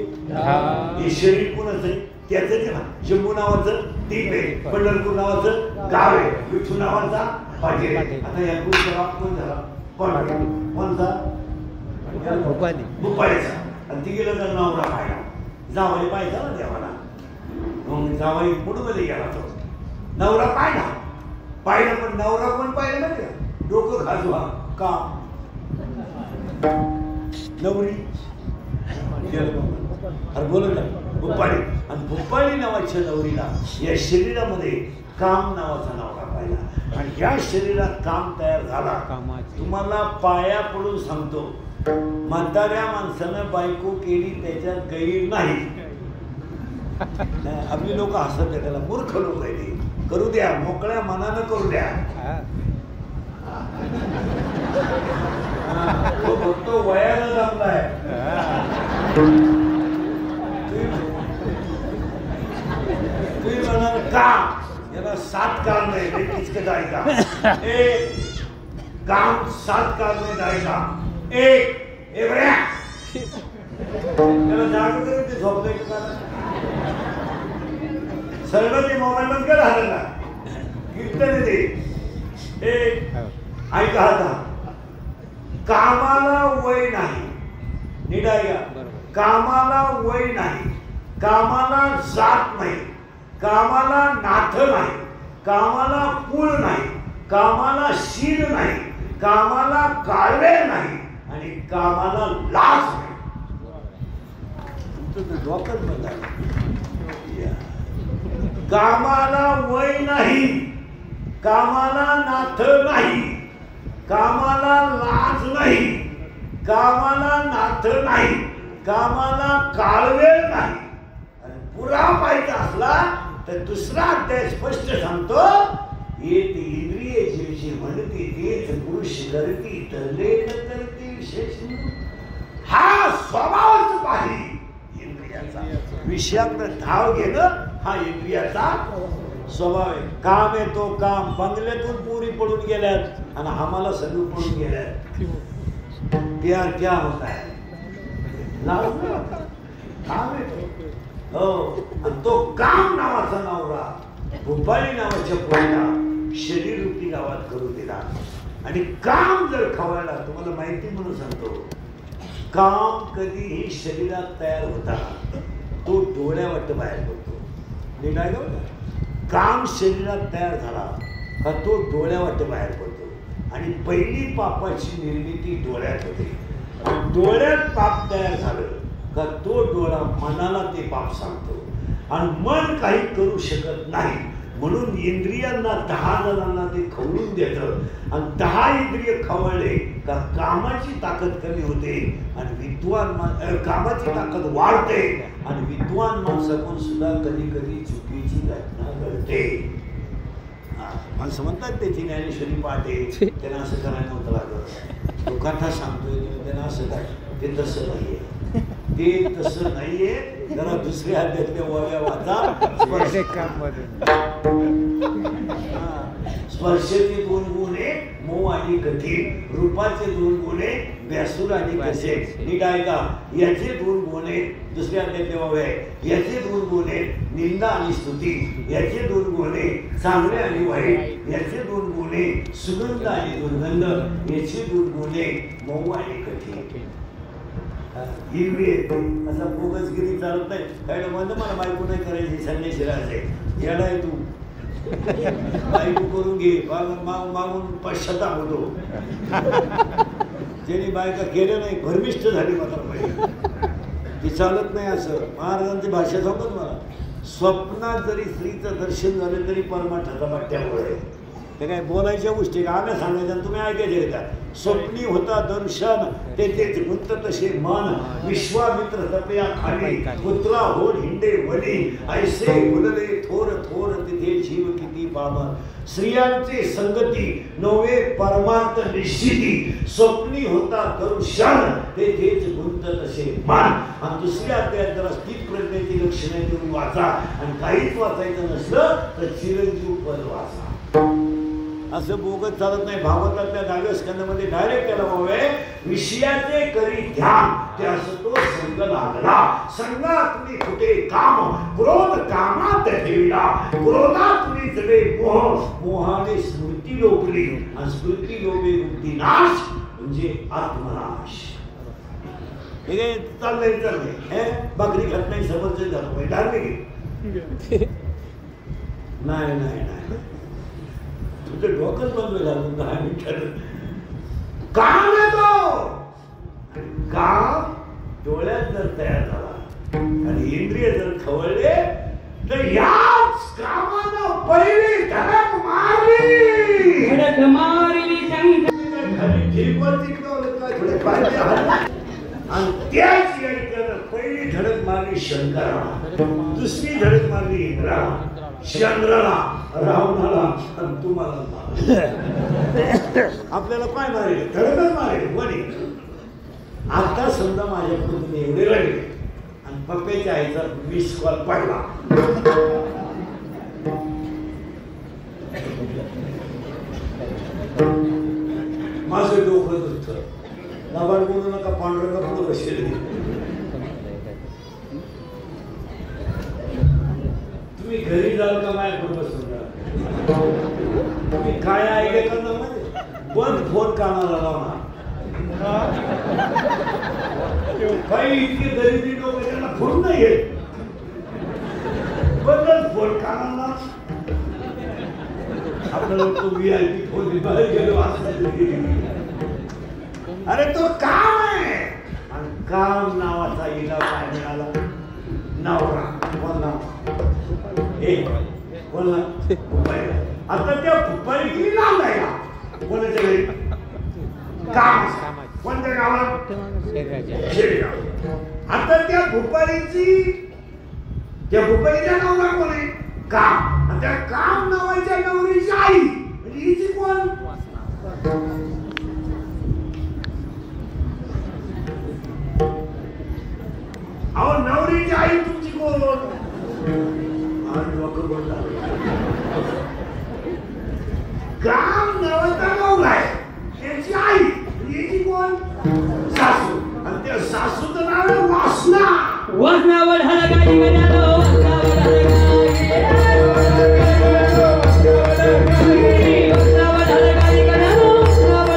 हे शरीर कोणाचं आहे? त्याच आहे ना. शंभू नावाचं दीप आहे, पंढरपूर नावाचं गाव आहे, विठू नावाचा पाटील. आता या पुढचा बाप कोण झाला? पाटील. कोणता? भोपाळीचा. आणि ती गेलं तर नवरा पाहिला, जावई पाहिजा ना देवाला. मग जावई पुढमध्ये गेला तो नवरा पाहिला. पण नवरा कोण पाहिलं माहिती का? डोकं खाजवा का नवरी. अरे बोल ना. भोपाळी. आणि भोपाळी नावाच्या नवरीला या शरीरामध्ये काम नावाचा नवरा पाहिला. आणि या शरीरात काम तयार झाला. तुम्हाला पाया पडून सांगतो, म्हाताऱ्या माणसानं बायको केली त्याच्यात गैर नाही. आपली लोक हसत आहे, त्याला मूर्ख लोक आहे. ते करू द्या, मोकळ्या मनानं करू द्या. तो फक्त वयाला जमलाय. तुम्ही म्हणाल का याला 7 कारण आहे. किचकट आहे का? काम 7 कारण आहे का? एक त्याला जागृत करून ते झोपलंय का? सर्व ते मोबाईल बंद कर हाताला. कीर्तन ते एक ऐका आता. कामाला वय नाही. नीट ऐका. कामाला वय नाही, कामाला जात नाही, कामाला नाथ नाही, कामाला कुळ नाही, कामाला शील नाही, कामाला काळवे नाही आणि कामाला लाज नाही. डोकं बंद आहे. कामाला वय नाही, कामाला नाथ नाही, कामाला लाज नाही, कामाला नाथ नाही, कामाला काळवेळ नाही. आणि पुरा पाहिजे असला तर दुसरा अध्याय स्पष्ट सांगतो. येत इंद्रिय जे म्हणते तेच पुरुष करती, तरले न करते विशेष. हा स्वभावच पाहिजे इंद्रियाचा. विषयाकडे धाव घेणं हा इंद्रियाचा स्वभाव आहे. काम येतो काम. बंगल्यातून पुरी पडून गेल्यात आणि आम्हाला सगळं पडून गेल्यात. प्यार क्या होता है? काम येतो. हो. आणि तो काम नावाचा नवरा भोपाळी नावाच्या पोरीला शरीर रूपी गावात करून दिला. आणि काम जर खवायला तुम्हाला माहिती म्हणून सांगतो, काम कधीही शरीरात तयार होता तो डोळ्यावाट बाहेर पडतो. नीट आहे का? काम शरीरात तयार झाला का तो डोळ्यावाट बाहेर पडतो. आणि पहिली पापाची निर्मिती डोळ्यात होते. डोळ्यात पाप तयार झालं का तो डोळा मनाला ते पाप सांगतो. आणि मन काही करू शकत नाही. म्हणून इंद्रियांना 10 जणांना ते खवळून देतं. आणि 10 इंद्रिय खवळले का कामाची ताकद कमी होते आणि विद्वान कामाची ताकद वाढते. आणि विद्वान माणसाकडून सुद्धा कधी कधी चुकीची घटना घडते. माणसं म्हणतात त्याची ज्ञानेश्वरी पाठे, त्यांना असं करायला नव्हतं लागत. तो कथा सांगतोय त्यांना असं काय. ते तसं नाहीये. ते तसं नाहीये. जरा दुसऱ्या अध्यात्म वळ्या वाचा. स्पर्शाचे 2 गुण आहे मोह आणि कठीण. रूपाचे 2 गुण आहे व्यासूर आणि कसे. नीट ऐका. याचे 2 गुण आहेत दुसऱ्या अध्यात्म वळ्या. याचे 2 गुण आहेत निंदा आणि स्तुती. याचे 2 गुण आहे चांगले आणि वाईट. याचे 2 गुण आहे सुगंध आणि दुर्गंध. याचे 2 गुण आहे मोह आणि कठीण. हिरवी असा बोगसगिरी चालत नाही. काय म्हणतो मला बायको नाही करायची संन्याशी राहायचे. याला आहे तू बायको करून घे. मागून पश्चाताप होतो. ज्यांनी बायका केलं नाही भरमिष्ठ झाली मात्र पाहिजे. ती चालत नाही. असं महाराजांची भाषा सांगतो मला. स्वप्नात जरी स्त्रीचं दर्शन झालं तरी परमार्थाचा पट्ट्यामुळे. ते काय बोलायच्या गोष्टी आम्ही सांगायच्या तुम्ही ऐकायचे का? स्वप्नी होता दर्शन तेच गुंत तसे मन. विश्वामित्र तपया खाली पुत्रा हो हिंडे वली. ऐसे बोलले थोर थोर तिथे जीव किती पावन. स्त्रियांचे संगती नवे परमार्थ निश्चिती स्वप्नी होता करू क्षण ते तेच गुंतत असे मान. आणि दुसऱ्या अध्यायात जरा स्थित प्रज्ञेची लक्षणे देऊन वाचा आणि काहीच वाचायचं नसलं तर चिरंजीव पद वाचा. असं बोगत चालत नाही. भागवतातल्या 10व्या स्कंदामध्ये डायरेक्ट त्याला भावे विषयाचे करी ध्यान ते असं तो संग लागला. संगात मी कुठे काम क्रोध कामात ठेवला क्रोधात मी जडे मोह मोहाने स्मृती लोपली आणि स्मृती लोभे बुद्धी नाश म्हणजे आत्मनाश. हे चाललंय बकरी खात नाही समजून झालं धार्मिक नाही नाही नाही तुझं डोकंच बंद झालं 10 मिनिटात. काम येतो काम डोळ्यात जर तयार झाला आणि इंद्रिय जर खवळले तर याच कामानं पहिली धडक मारली शंख खाली ठेपवरती काय थोडे पाहिजे आणि त्याच यायचं पहिली धडक मारली शंकराला दुसरी धडक मारली इंद्राला चंद्राला रावणाला आणि तुम्हाला आपल्याला काय मारेल धडकच मारेल कोणी. आता समजा माझ्याकडून तुम्ही एवढे राहिले आणि पप्प्याच्या आईचा 20 कॉल पडला माझं डोकं दुखतं नाबाड बोलू नका पांढरं पुढं बसले तुम्ही घरी जाल का माझ्याकडून बसून तुम्ही काय ऐकले करणार मध्ये बंद फोन कानाला लावणार काही इतकी गरीबी लोक त्यांना फोन नाही येत बंदच फोन कानाला आपल्याला तो VIP फोन बाहेर गेलो अरे तो काम आहे आणि काम नावाचा हिला काय मिळाला नवरा कोणला कोणला आता त्या फुपारी गेली लांब आहे कोणाच्या घरी काम कोणत्या गावात आता त्या भुपारीच्या नवरा कोण आहे काम आणि त्या काम नावाच्या नवरीची आई म्हणजे हिची कोण अहो नवरीची आई तुमची कोण डोकं बोलला काम नावाचा नवरा आहे त्याची आई याची कोण सासू आणि त्या सासूचं नाव आहे वासना वासनावर हलगाई गड्यालो वासनावर हलगाई गड्यालो वासनावर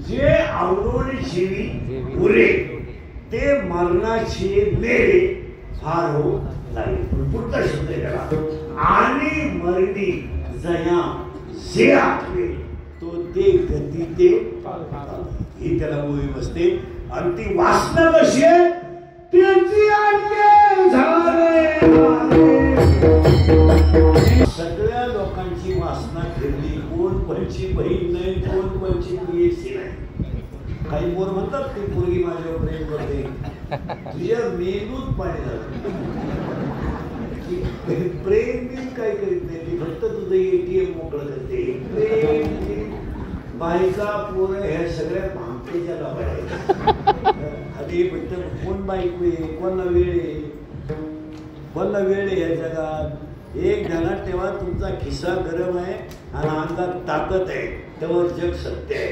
जे आवडून जीवी पुरे ते मरणाचे मेरे फार हो नाही पुढचा शब्द त्याला आणि मरणी जया जे आठवे तो ते गती ते ही त्याला मुळी बसते आणि ती वासना कशी आहे त्यांची सगळ्या लोकांची वासना फिरली कोण पंची बहीण नाही कोण पंची प्रियसी नाही काही पोर म्हणतात ती पोरगी माझ्यावर प्रेम करते तुझ्या मेंदूत पाणी झालं प्रेम बी काय करीत नाही ती फक्त तुझं ATM मोकळं करते प्रेम बायका पोर ह्या सगळ्या भामटेच्या लाभा आधी फक्त कोण बायको आहे कोणाला वेळ आहे कोणाला वेळ आहे या जगात एक ध्यानात ठेवा तुमचा खिसा गरम आहे आणि अंगात ताकद आहे त्यावर जग सत्य आहे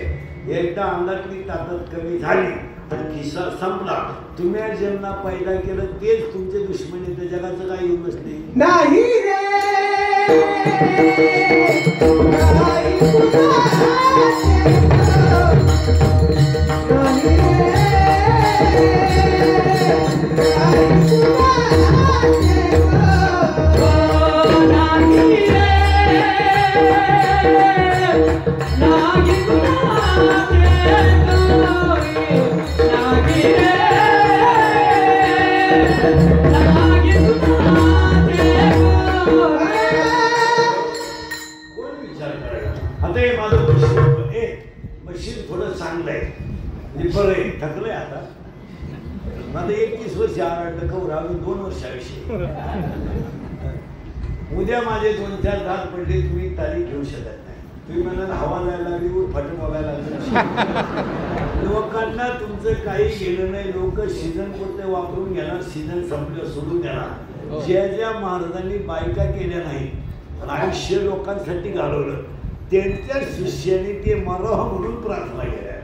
एकदा अंगातली ताकद कमी झाली तर खिसा संपला तुम्ही ज्यांना पैदा केलं तेच तुमचे दुश्मन तर जगाचं काही येऊन नसते नाही रे आता हे माझं मशीन थोडं चांगलं आहे म्हणजे बरं आहे थकलंय आता माझं 21 वर्ष आराडलं कवर अजून 2 वर्षाविषयी उद्या माझे 2-4 दात पडले तुम्ही तारीख घेऊ शकत नाही तुम्ही मला हवा जायला लागली फट बघायला लागलं लोकांना तुमचं काही गेलं नाही लोक सीझन कोणते वापरून घेणार सीझन संपलं सोडून देणार ज्या ज्या महाराजांनी बायका केल्या नाही पण आयुष्य लोकांसाठी घालवलं त्यांच्या शिष्याने ते मराव म्हणून प्रार्थना केल्या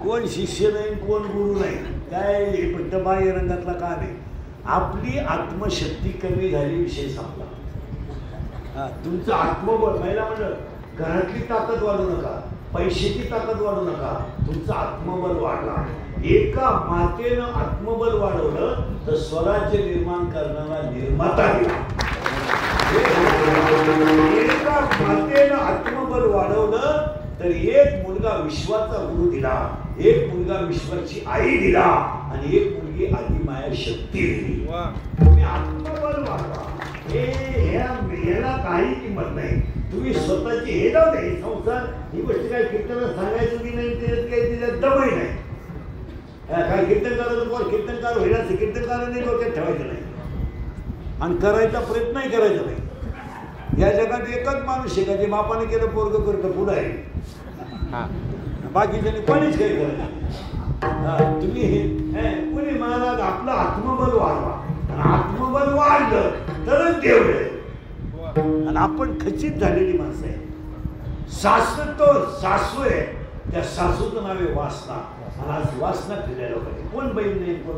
कोण शिष्य नाही कोण गुरु नाही काय हे फक्त बाह्य रंगातला का नाही आपली आत्मशक्ती कमी झाली विषय संपला तुमचं आत्मबळ महिला म्हणलं घरातली ताकद वाढू नका पैशाची ताकद वाढू नका तुमचं आत्मबल वाढला एका मातेनं आत्मबल वाढवलं तर स्वराज्य निर्माण करणारा निर्माता दिला एका मातेनं आत्मबल वाढवलं तर एक मुलगा विश्वाचा गुरु दिला एक मुलगा विश्वाची आई दिला आणि एक मुलगी आदिमाया शक्ती दिली तुम्ही आत्मबल वाढवा ह्याला काही किंमत नाही तुम्ही स्वतःची हे जाऊ दे संसार ही गोष्ट काही कीर्तनात सांगायचं की नाही त्याच्यात काही त्याच्यात दमही नाही काय कीर्तनकार होईल असं कीर्तनकारांनी डोक्यात ठेवायचं नाही आणि करायचा प्रयत्नही करायचा नाही या जगात एकच माणूस आहे का जे बापाने केलं पोरग करतं पुढं आहे बाकीच्याने कोणीच काही करायचं तुम्ही हे कोणी महाराज आपलं आत्मबल वाढवा आणि आत्मबल वाढलं तरच देव आणि आपण खचित झालेली माणसं आहे सासू आहे त्या सासूचं नाव आहे वासना आणि आज वासना फिरायला पाहिजे कोण बहीण नाही कोण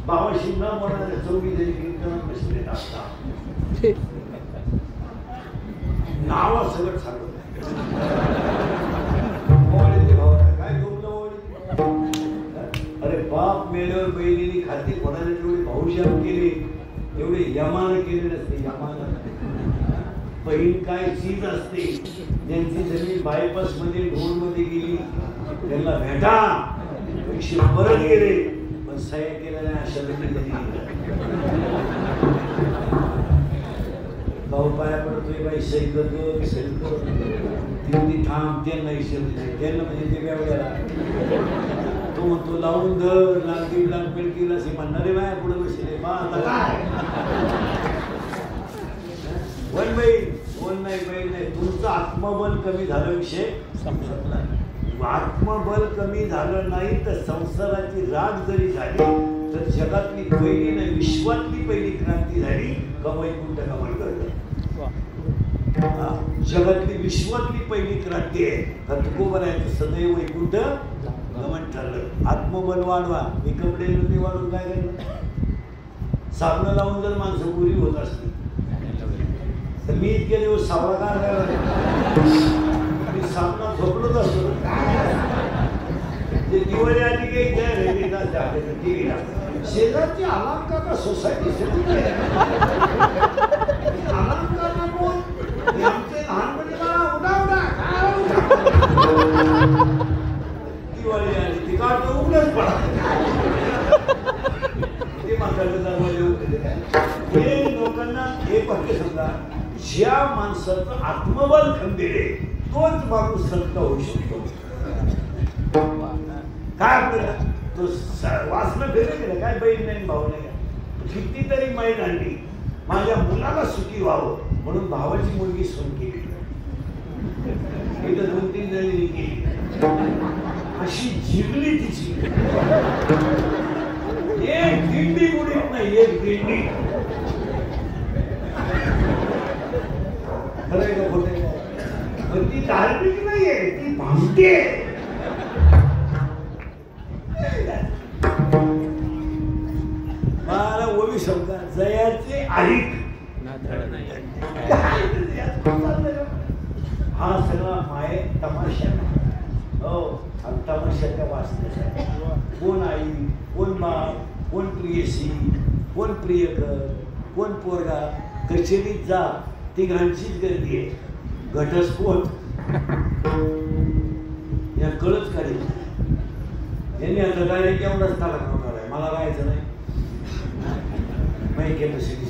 बाबाशी न बोलणाऱ्या 24 जणी कीर्तनात बसलेले असतात नावा सगळं सांगत काय झोपलं अरे बाप मेल्यावर बहिणीने खाती कोणाला तेवढे भाऊशाप केले एवढे यमानं केले नसते यमानं बहीण काय चीज असते ज्यांची जमीन बायपास मध्ये रोड मध्ये गेली त्यांना भेटा पैसे परत गेले पण सह्या केल्या नाही अशा भाऊ पाया पडतोय बाई सही करतो सही करतो ती थांब त्यांना विचारते त्यांना म्हणजे ते वेगळ्याला तो म्हणतो लावून धर लांबी लांबेल केला असे म्हणणारे बाया पुढे बसले बा आता काय वन बहीण कोण नाही बहीण नाही तुमचं आत्मबल कमी झालं विषय संपला आत्मबल कमी झालं नाही तर संसाराची राग जरी झाली तर जगातली पहिली नाही विश्वातली पहिली क्रांती झाली वैकुंठ गमन घडलं जगातली विश्वातली पहिली क्रांती आहे का तुकोबरायचं सदैव वैकुंठ गमन ठरलं आत्मबल वाढवा मी कपडे नव्हते वाढून काय केलं साबण लावून जर माणसं पुरी होत असतील तर मी इतके दिवस सावळा का मी साबणात झोपलोच असतो ते दिवाळी आली की शेजारची अलंकार सोसायटी अलंकार आमचे लहानपणी दिवाळी आली ती काढ उघडच पडा ते माणसाला दरवाजे हे लोकांना हे पक्के समजा ज्या माणसाचं आत्मबल खंबीर आहे तोच माणूस संत होऊ शकतो काय आपल्याला तो वाचणं फिरलं गेलं काय बहीण नाही भाऊ नाही कितीतरी मैल आणली माझ्या मुलाला सुखी व्हावं म्हणून भावाची मुलगी सून केली इथं 2-3 जणी केली अशी जिरली तिची एक दिंडी उडीत नाही एक दिंडी खरंय का खोटं पण ती धार्मिक नाहीये ती भामटे मला ओवी समजा जयाचे आईक हा सगळा माये तमाशा हो तमाशाच्या वाचण्यासाठी कोण आई कोण बाप कोण प्रियसी कोण प्रियकर कोण पोरगा कचेरीत जा, तिघांचीच गर्दी आहे. घटस्फोट या कळच काढेल. यांनी आता डायरेक्ट एवढाच तालाक होणार आहे. मला राहायचं नाही. माहिती कॅपॅसिटी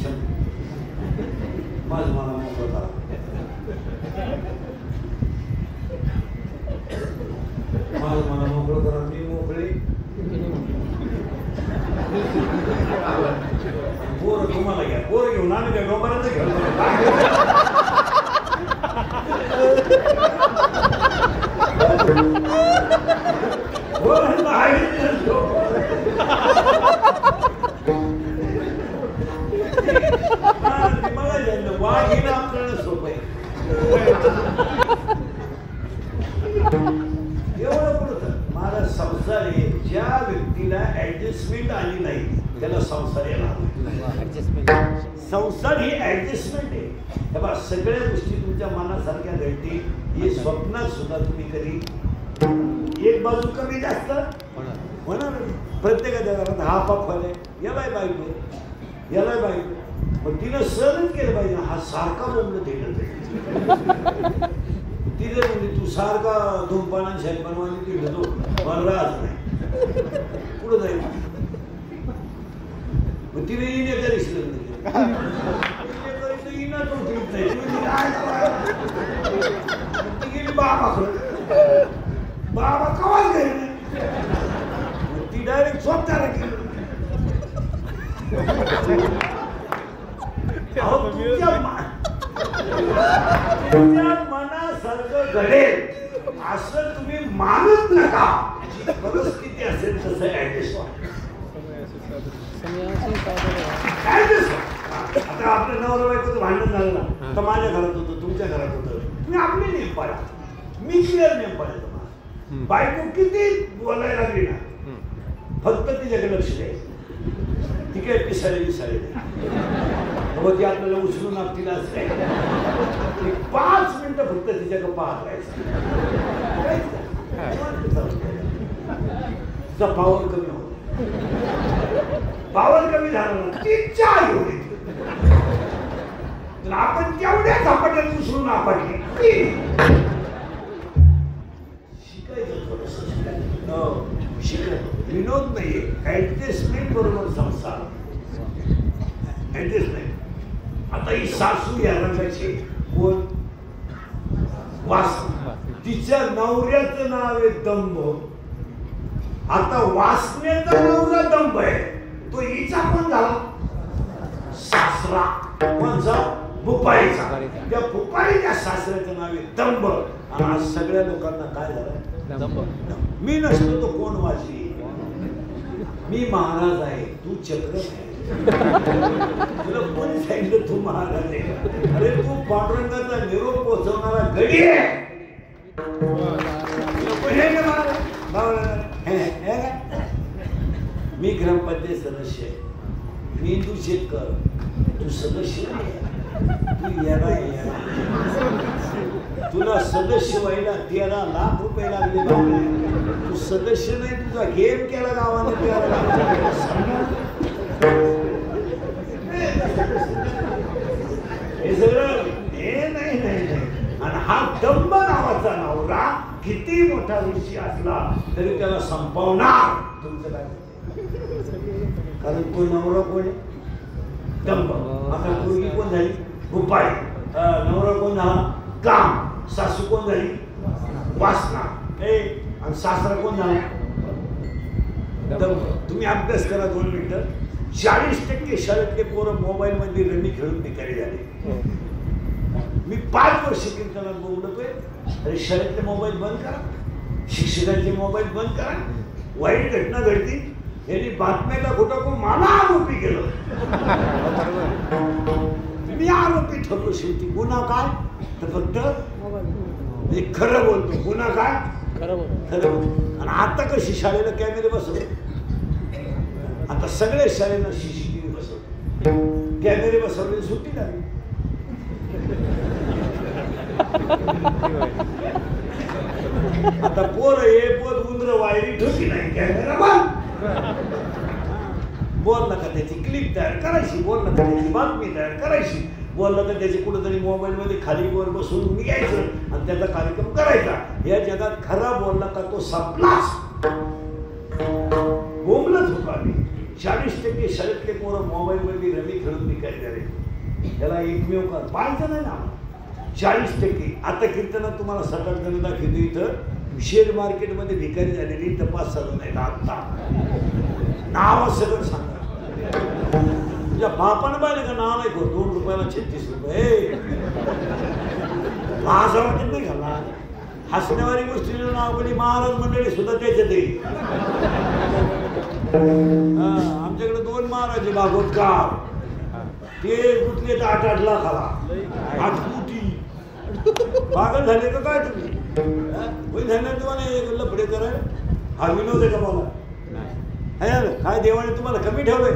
माझं मला मोकळं करा. माझं मला मोकळं करा. मी मोकळे. पोर तुम्हाला घ्या. पोर घेऊन आम्ही काय डोंगराचं घेऊन वाघ येणं आपल्याला सोपं आहे. एवढं पुढं माझा संसार आहे. ज्या व्यक्तीला ऍडजस्टमेंट आली नाही त्याला संसार येणार. संसार ही ऍडजस्टमेंट आहे. तेव्हा सगळ्या गोष्टी तुमच्या मनासारख्या घडतील. हे स्वप्नात सुद्धा तुम्ही कधी एक बाजू कमी जास्त होणार. प्रत्येकाच्या घरात हा पाप आहे, यालाय बायको, यालाय बायको. पण तिनं सहनच केलं पाहिजे. हा सारखा बोलणं दिलं तिथे म्हणजे तू सारखा धूमपान शैलपान तिथं तो मला राहत नाही. पुढं जाईल. मग तिने येणे तरी शिकत ती गेली बाबाकडे. बाबा कवाच घरी नाही. ती डायरेक्ट स्वतःला केली. तुमच्या मनासारखं घडेल असं तुम्ही मानत नका. जी परिस्थिती असेल तसं ऍडजस्ट व्हा. आता आपल्या नवरा बायकोचं भांडण झालं ना, तर माझ्या घरात होतं, तुमच्या घरात होतं. तुम्ही आपले नियम पाळा. मी क्लिअर नियम पाळले तुम्हाला. बायको किती बोलायला लागली ना, फक्त तिच्याकडे लक्ष द्यायचं. ती काय पिसाळी मग ती आपल्याला उचलून आपल्याला असते. 5 मिनिटं फक्त तिच्याकडे पाहत राहायचं. तिचा पावर कमी होतो. पावर कमी झाला ना तिच्या एवढी आपण तेवढ्या झपाट्यात उचलून आपटली. शिकायचं थोडंसं. शिकायचं विनोद नाही. ऍडजस्टमेंट बरोबर संसार. ऍडजस्टमेंट. आता ही सासू या रंगाची कोण? वास. तिच्या नवऱ्याचं नाव आहे दंभ. आता वासनेचा नवरा दंभ आहे. तो हिचा कोण झाला? सासरा. कोणचा? भुपाईचा. त्या भुपाईच्या सासऱ्याचं नाव आहे दंभ. आणि आज सगळ्या लोकांना काय झालं? मी नसतो तो कोण वाची? मी महाराज आहे, तू चक्र आहे. तुला कोणी सांगितलं तू महाराज आहे? अरे तू पांडुरंगाचा निरोप पोहोचवणारा गडी आहे. मी ग्रामपंचायत सदस्य आहे. मी तू चेक कर. तू सदस्य नाही. तू येणार. तुला सदस्य व्हायला 13 लाख रुपये लागले. तू सदस्य नाही. तुझा गेम केला गावाने. हे सगळं हे नाही. आणि हा दंभ नावाचा नवरा किती मोठा ऋषी असला तरी त्याला संपवणार. तुमचं काय? कारण तो नवरा कोण आहे? दंभ. आता पूर्वी कोण झाली? भुपाई. नवरा कोण झाला? काम. सासू कोण झाली? वासना. आणि सासरा कोण झाला? दंभ. तुम्ही अभ्यास करा 2 मिनिटं. 40% शाळेतले पोरं मोबाईल मध्ये रमी खेळून भिकारी झाले. मी 5 वर्ष कीर्तनात बोलतोय. अरे शाळेतले मोबाईल बंद करा. शिक्षकांचे मोबाईल बंद करा. वाईट घटना घडती. यांनी बातम्याला खोटा करून मला आरोपी केलं. मी आरोपी ठरलो. शेवटी गुन्हा काय? तर फक्त खरं बोलतो. गुन्हा काय? खरं. आणि आता कशी शाळेला कॅमेरे बसवले. आता सगळ्या शाळेला CCTV बसवले. कॅमेरे बसवले. सुट्टी लागली. आता पोर हे पोत उंदर वायरी ठोकी नाही. कॅमेरा बंद. बोल नका त्याची क्लिप तयार करायची. बोल नका त्याची बातमी तयार करायची. बोलला तर त्याची कुठंतरी मोबाईलमध्ये खाली वर बसून निघायचं आणि त्याचा कार्यक्रम करायचा. या जगात खरा बोलला का तो संपलाच. बोंबलत होतो आम्ही. 40% शाळेतले पोरं मोबाईलमध्ये रमी खेळून निघायचे रे. त्याला एकमेव का पाहायचं नाही ना. 40%. आता कीर्तनात तुम्हाला सकाळ जण दाखवतो इथं शेअर मार्केटमध्ये भिकारी झालेली तपास चालू नाही. आता नाव सगळं सांगा. तुझ्या बापानं पाहिलं का नाव नाही कर 2 रुपयाला 36 रुपये. लाज वाटत नाही घाला. हसण्यावारी गोष्टीला नाव कधी महाराज मंडळी सुद्धा त्याच्यात येईल. आमच्याकडे 2 महाराज भागवतकार. ते गुतले तर 8-8 लाखाला 8 कोटी. पागल झाले का काय तुम्ही? होईल झालं तुम्हाला एक लफडे कराय. हा विनोद आहे का मला? काय देवाने तुम्हाला कमी ठेवलंय?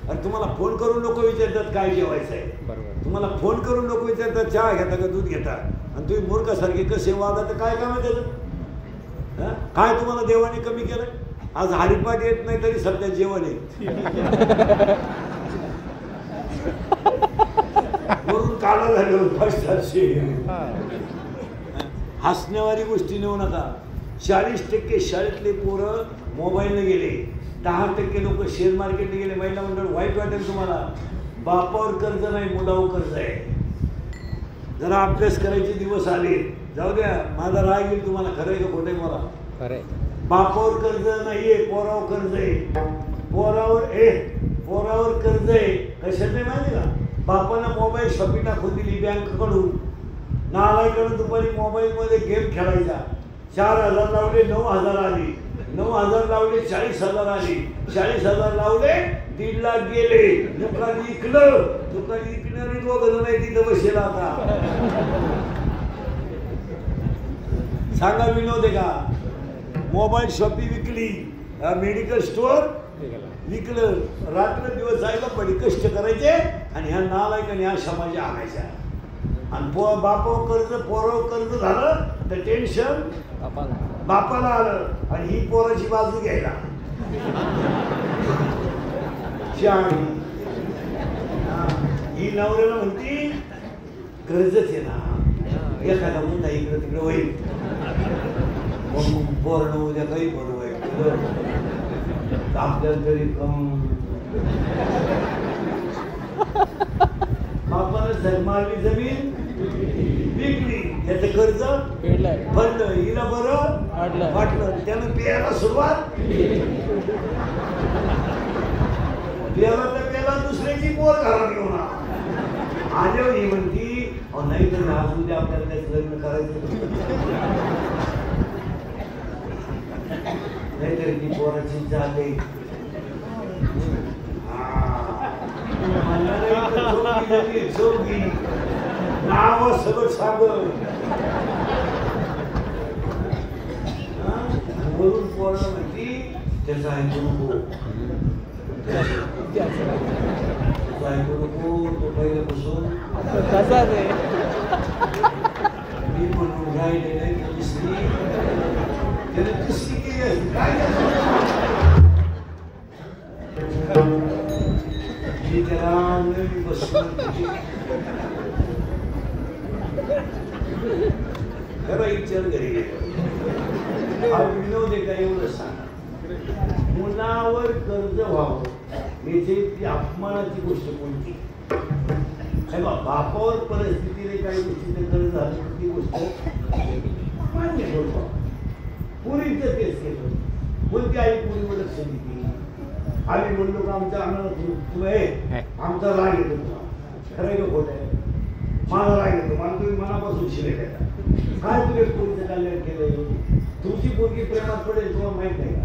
आणि तुम्हाला फोन करून लोक विचारतात काय जेवायचं आहे. तुम्हाला फोन करून लोक विचारतात चहा घेता का दूध घेता, आणि तुम्ही मूर्खासारखे कसे वागा तर काय काम आहे त्याचं? काय तुम्हाला देवाने कमी केलं? आज हरिपाठ येत नाही तरी सध्या जेवण आहे. वरून काला झालं हसण्यावारी गोष्टी नेऊ नका. 40% शाळेतले पोरं मोबाईलने गेले. 10% लोक शेअर मार्केटने गेले. महिला मंडळ वाईट वाटेल तुम्हाला. बापावर कर्ज नाही, मुलावर कर्ज आहे. जरा अभ्यास करायचे दिवस आले. जाऊ द्या, माझा राग येईल तुम्हाला. खरं आहे का खोटं आहे? मला खरंय. बापावर कर्ज नाहीये, पोरावर कर्ज आहे. पोरावर कर्ज आहे. कशात नाही माहिती का? बापानं मोबाईल शॉपी टाकून दिली बँककडून. नालायकडून दुपारी मोबाईलमध्ये गेम खेळायचा. 4,000 लावले 9,000 आली. 9,000 लावले 40,000 आली. 40,000 लावले 1.5 लाख गेले. दुकान विकलं. दुकान विकणारी दोघं नाही तिथं बसेल. आता सांगा विनोद आहे का? मोबाईल शॉपी विकली, मेडिकल स्टोअर विकलं. रात्र दिवस जायला पडी कष्ट करायचे आणि ह्या नालायकाने ह्या समाजा आणायच्या. आणि बापावर कर्ज, पोरावर कर्ज झालं तर टेन्शन बापाला आलं आणि ही पोराची बाजू घ्यायला. ही नवऱ्याला म्हणती कर्जच आहे ना, एखादा मुद्दा इकडं तिकडं होईल. पोरण उद्या काही बरोबर आपल्याला तरी बापानं जन्मावी जमीन विकली, याचं कर्ज भरलं. हिला बरं वाटलं, त्यानं प्यायला सुरुवात. प्यायला तर प्यायला दुसऱ्याची पोर घरात घेऊन आल्यावर ही म्हणती नाही तर अजून ते आपल्याला त्याचं लग्न करायचं नाहीतरी ती पोराची चालते. नाव सगळं सागर वरून पोराला म्हणती त्याचं ऐकू नको, ऐकू नको. तो पहिल्यापासून मी म्हणून राहिले नाही दिसली. त्याने दिसली केली काय त्याला बसून खरं विचार घरी हा विनोद आहे का? एवढं सांगा. मुलावर कर्ज व्हावं याची ती अपमानाची गोष्ट कोणती? बापावर परिस्थितीने काही गोष्टीचं कर्ज झालं ती गोष्ट मान्य करतो. पुरीचं तेच केलं. कोणती आई पुरीवर लक्ष देते? आम्ही म्हणलो का आमच्या आमचा राग येतो तुम्हाला. खरं आहे का खोटं आहे? माझा राग येतो. मला तुम्ही मनापासून शिले देता. काय तुम्ही पोरीचं कल्याण केलंय? तुमची पोरगी प्रेमात पडेल तुम्हाला माहित नाही का?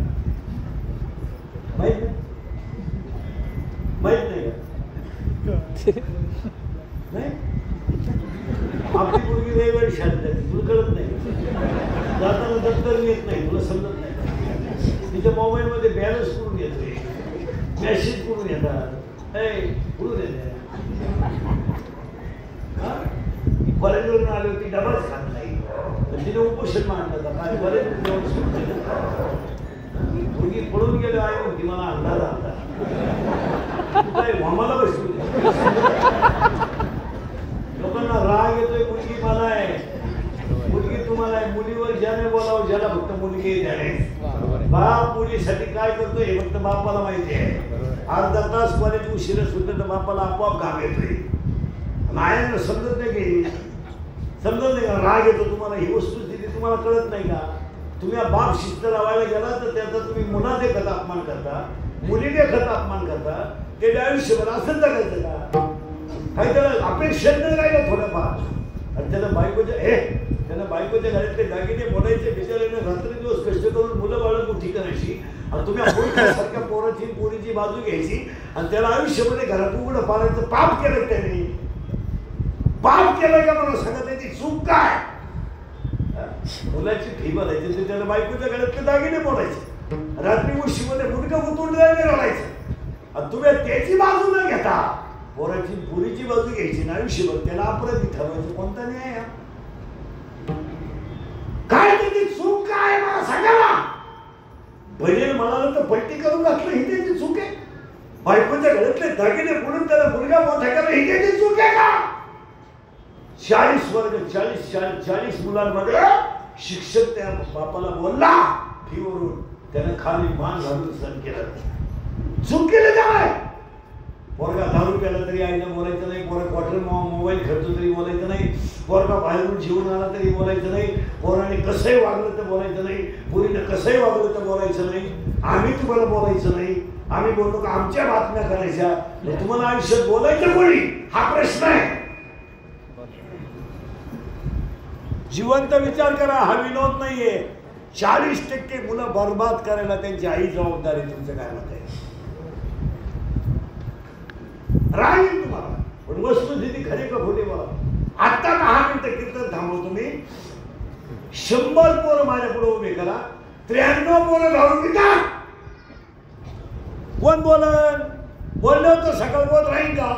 माहित नाही? माहित नाही का? नाही. आपली पोरगी वेगवेगळी शाळेत जाते, तुला कळत नाही. जाताना दप्तर येत नाही, तुला समजत नाही. तिच्या मोबाईलमध्ये बॅलन्स करून येतोय, मेसेज करून येतात. कुठून येते? बरेच आले होती डबाच खात नाही तर तिने उपोषण मांडलं. काय बरेच मुलगी पळून गेलो आहे म्हणती मला अंदाज आला. काय वामाला बसू लोकांना राग येतोय, मुलगी मला आहे, मुलगी तुम्हाला आहे. मुलीवर ज्याने बोलावं, ज्याला फक्त मुलगी आहे त्याने. बाप मुलीसाठी काय करतोय हे फक्त बापाला माहिती आहे. अर्धा तास कॉलेज उशिरा सुटलं तर बापाला आपोआप घाम येतोय. नाही समजत नाही की, समजत नाही का राग येतो तुम्हाला, ही वस्तुस्थिती तुम्हाला कळत नाही का? तुम्ही बाप शिस्त लावायला गेला तर त्याचा तुम्ही मुला देखत अपमान करता, मुली देखत अपमान करता. ते आयुष्यभर असंच जगायचं का? काही त्याला अपेक्षा नाही राहिलं थोडंफार. आणि त्याला बायकोच्या घरातले दागिने बोलायचे, बिचाराने रात्री दिवस कष्ट करून मुलं बाळं मोठी करायची, आणि तुम्ही सारख्या पोराची पोरीची बाजू घ्यायची, आणि त्याला आयुष्यामध्ये घरात उघडं पाडायचं पाप केलं त्याने. पाप केलं का मला सांगा, त्याची चूक काय? मुलाची फी भरायची तर त्याला बायकोच्या घरातले दागिने बोलायचे, रात्री उशीमध्ये मुलगा उतरून रडायचं, आणि तुम्ही त्याची बाजू न घेता पोराची पुरीची बाजू घ्यायची ना आयुष्यभर, त्याला अपराधी ठरवायचं. कोणता न्याय? काय त्याची चूक काय मला सांगा ना. बहिणीने म्हणाला तर पट्टी करून घातलं, ही त्याची चूक आहे? बायकोच्या घरातले दागिने बोलून त्याला मुलगा मोठा करा, ही त्याची चूक आहे का? 40 वर्ग 40 मुलांमध्ये शिक्षक त्या बापाला बोलला फीवरून, त्याने खाली मान घालून सण केलं. चूक केलं काय? पोरगा दारू प्याला तरी आईला बोलायचं नाही, पोरगा क्वार्टर मोबाईल खेळतो तरी बोलायचं नाही, पोरगा बाहेरून जेवून आला तरी बोलायचं नाही, पोराने कसंही वागलं तर बोलायचं नाही, पुरीने कसंही वागलं तर बोलायचं नाही, आम्ही तुम्हाला बोलायचं नाही. आम्ही बोलतो का आमच्या बातम्या करायच्या, तुम्हाला आयुष्यात बोलायचं कोणी? हा प्रश्न आहे. जिवंत विचार करा, हा विनोद नाहीये. 40% मुलं बर्बाद करायला त्यांची आई जबाबदारी. तुमचं काय मत आहे? राहील तुम्हाला, पण वस्तुस्थिती खरी का खोटी बघा. आता 10 मिनिटं कीर्तन थांबवतो मी. 100 पोरं माझ्या पुढे उभे करा, 93 पोरं घालून पिता. कोण बोलन? बोललो तर सकाळ बोध राहील का?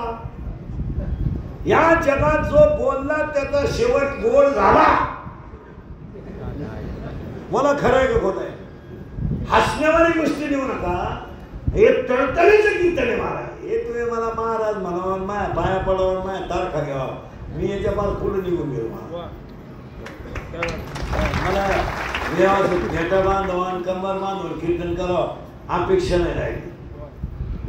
या जगात जो बोलला त्याचा शेवट गोड झाला. मला खरं आहे का खोट आहे? हसण्यावाली गोष्टी देऊ नका. हे तळतळीचं कीर्तन आहे महाराज. हे तुम्ही मला महाराज म्हणावा, माया पाया पडावर माया तारखा घ्यावा, मी याच्या मला पुढे निघून गेलो. मला देवाचं घेटा बांधवान कंबर बांधून कीर्तन करावं अपेक्षा नाही राहिली.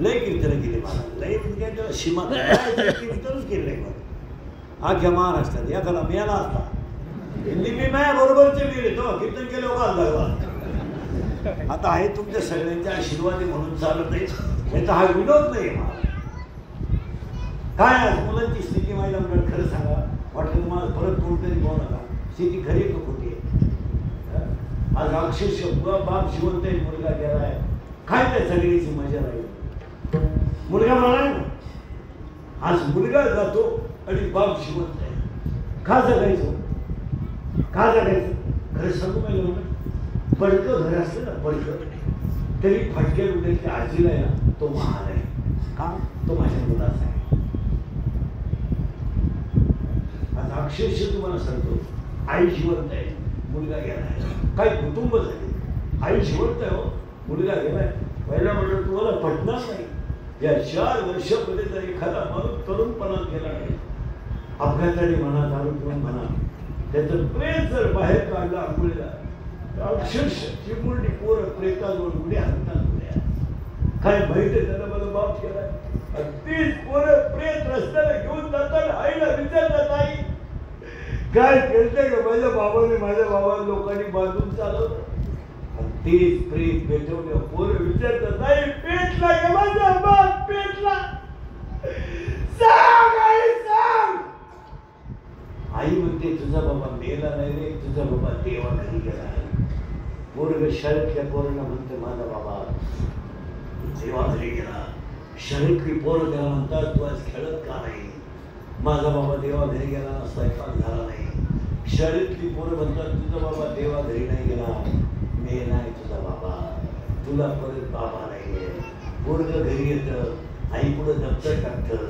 लय कीर्तन केली महाराज, लय सीमा कीर्तनच केलं नाही. अख्ख्या महाराष्ट्रात एखादा मेला असता, हिंदी मी माझ्या बरोबरचे मेले तो कीर्तन केलं का लागला. आता आहे तुमच्या सगळ्यांच्या आशीर्वादी म्हणून चालत नाही, हे तर हा विनोद नाही. काय आज मुलांची स्थिती माहिती खरं सांगा, वाटलं तुम्हाला परत कोणतरी बोलू नका. स्थिती खरी आहे का खोटी आहे? आज अक्षरशः बाप जिवंत आहे, मुलगा गेलाय, काय त्या सगळ्याची मजा राहील. मुलगा म्हणाला ना, आज मुलगा जातो आणि बाप जिवंत आहे. का जगायचं? का जगायचं? खरं सांगू पाहिजे ना, पडकं घर असतं ना, पडकं तरी फटक्या उद्याच्या आजीला आहे ना, तो महान आहे. का? तो माझ्या मुलाचा आहे. आज अक्षरशः तुम्हाला सांगतो, आई जिवंत आहे, मुलगा गेला आहे. काही कुटुंब झाले, आई जिवंत आहे हो, मुलगा गेलाय. पहिला म्हटलं तुम्हाला पटणार नाही. या 4 वर्षामध्ये जर एखादा माणूस तरुणपणात गेला नाही, अपघाताने म्हणा, दारू पिऊन म्हणा, त्याचं प्रेत जर बाहेर काढलं आंघोळीला, तर अक्षरशः चिमुरडी पोरं प्रेताजवळ उड्या हातात उड्या. काय माहिती त्याला मला बाप केलाय. तीच पोरं प्रेत रस्त्याला घेऊन जातात, आईला विचारतात, आई काय केलंय का माझ्या बाबाने लोकांनी बांधून चालवलं. तेच प्रेत पेटवलं, पोरं विचारतात, आई पेटला का माझा बाप? पेटला, सांग आई सांग. आई म्हणते तुझा बाबा मेला नाही रे, तुझा बाबा देवा घरी गेला आहे. पोरग शाळेतल्या पोरांना म्हणते माझा बाबा देवा घरी गेला. शाळेतली पोरं त्याला म्हणतात तू आज खेळत का नाही? माझा बाबा देवा घरी गेला, स्वयंपाक झाला नाही. शाळेतली पोरं म्हणतात तुझा बाबा देवा घरी नाही गेला, मेला आहे तुझा बाबा, तुला परत बाबा नाहीये. पोरग घरी येतं, आई पुढं दप्तर टाकतं,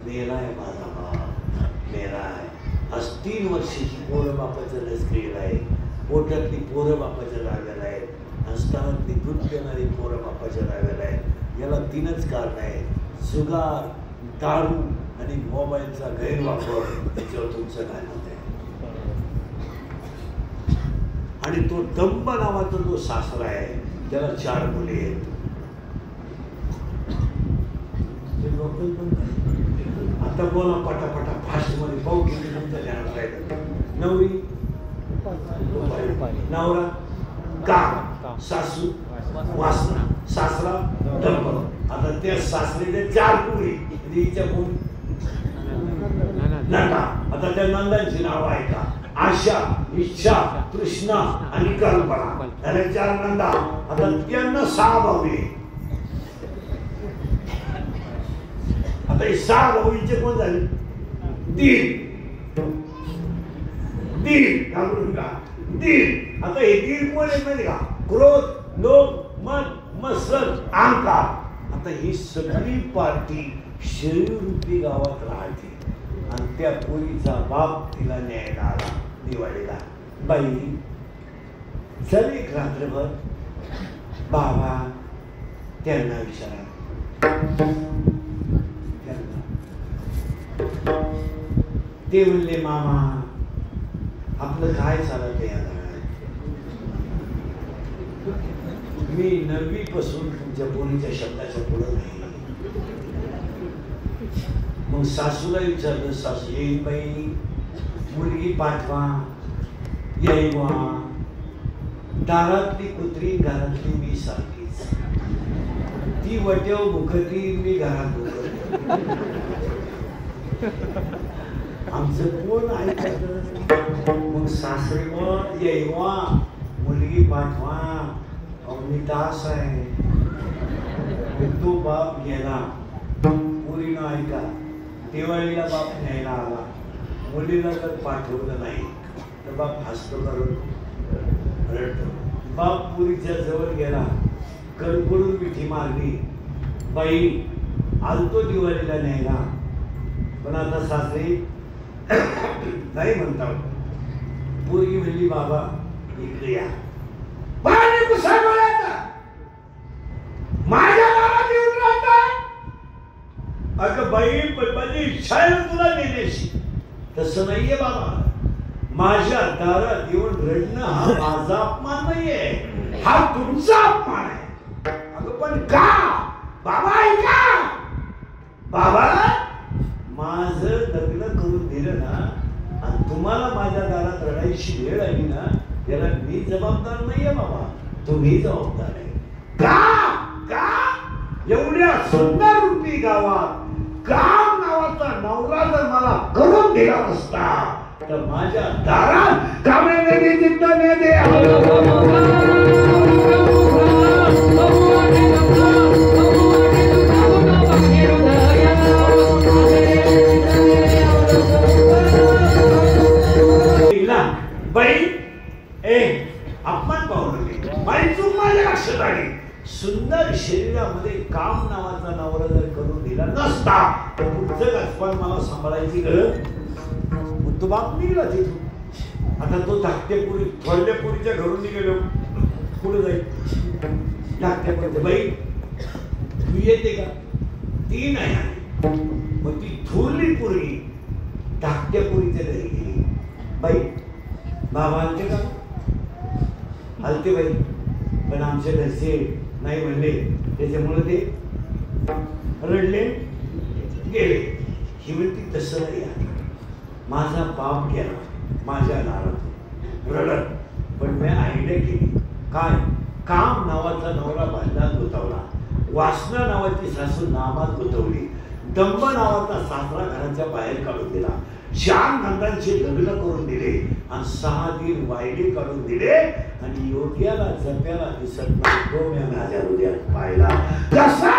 मेला आहे माझा बाप, मेला आहे. आज 3 वर्षाची पोरं बापाचं लसकेलं आहे, पोटातली पोरं बापाच्या जागेला आहेत, हस्तानातली दूध देणारी पोरं बापाच्या जागेला आहेत. याला 3च कारण आहे, जुगार, दारू आणि मोबाईलचा गैरवापर त्याच्यावर तुमचं काय मत आहे? आणि तो दंब नावाचा जो सासरा आहे त्याला 4 मुली आहेत. ते लोकल पण नाही. आता बोला पटापटा फास्ट मध्ये पाहू किती तुमच्या ध्यानात राहिलं. नवरी नवरा काम सासू वासना सासरा दंब. आता त्या सासरीच्या 4 पुरी हिच्या कोण नंदा. आता त्या नंदांची नाव आहे का? आशा इच्छा कृष्णा आणि कल्पना. त्याला 4 नंदा. आता त्यांना 6 भाऊ आहे. आता हे 6 भाऊचे कोण झाले? 3 घालून का 3. आता हे 3 कोण आहेत माहिती का? क्रोध लोभ मद मत्सर अहंकार. आता ही सगळी पार्टी शरीररूपी गावात राहते. आणि त्या पोरीचा बाप तिला न्यायला आला दिवाळीला. बाई चल एक रात्रभर. बाबा त्यांना विचारा. ते म्हणले मामा आपलं काय चालत या घरात? मी 9वी पासून तुमच्या पोरीच्या शब्दाच्या पुढं नाही. मग सासूला विचारलं. सासू येईल बाई मुलगी पाठवा येईवा. दारातली कुत्री घरातली मी सारखीच. ती वट्यावर भुकती मी घरात भुकत. आमचं कोण ऐकत? मग सासरी मग येईवा मुलगी पाठवा. मी दास आहे. तो बाप गेला. मुलीनं ऐका. दिवाळीला बाप न्यायला आला. मुलीला जर पाठवलं नाही तर बाप हसतो करून रडतो. बाप पुरीच्या जवळ गेला. कडकडून मिठी मारली. बाई आलतो दिवाळीला न्यायला पण आता सासरी नाही म्हणतात. पोरगी म्हणली बाबा इकडे या. माझ्या दारात येऊन राहतात. अगं बाई माझी इच्छा आहे तुला नेण्याची. तसं नाहीये बाबा. माझ्या दारात येऊन रडणं हा माझा अपमान नाहीये. हा तुमचा अपमान आहे. अगं पण का बाबा ऐका. बाबा माझं लग्न करून दिलं ना आणि तुम्हाला माझ्या दारात रडायची वेळ आली ना त्याला मी जबाबदार नाहीये बाबा. तुम्ही जबाबदार आहे. का का एवढ्या सुंदर रूपी गावात काम नावाचा नवरा जर मला करून दिला नसता तर माझ्या दारात कामेने जिद्दने दे. बाई ए अपमान पाहू बाई चूक माझ्या लक्षात आली. सुंदर शरीरामध्ये काम नावाचा नवरा जर करून दिला नसता तर पुढचं गचपान मला सांभाळायची गरज. तो बाप निघाला तिथून. आता तो धाकटेपुरी थोरल्यापुरीच्या घरून निघालो. पुढे जाईल धाकट्यापुरी. बाई तू येते का? ती नाही आली. मग ती थोरली पुरी धाकट्यापुरीच्या घरी गेली. बाई बाबा आलते का? आलते बाई पण आमच्या घरचे नाही म्हणले त्याच्यामुळे ते रडले गेले. ही म्हणती तसं नाही आहे. माझा बाप गेला माझ्या दारात रडत पण मी आयडिया केली. काय? काम नावाचा नवरा भांडणात गुंतवला. वासना नावाची सासू नामात गुंतवली. दंब नावाचा सासरा घराच्या बाहेर काढून दिला. 4 नंदांचे लग्न करून दिले आणि 6 दिन वायदे काढून दिले. आणि योग्याला जप्याला दिसत नाही तो मी माझ्या हृदयात पाहिला. कसा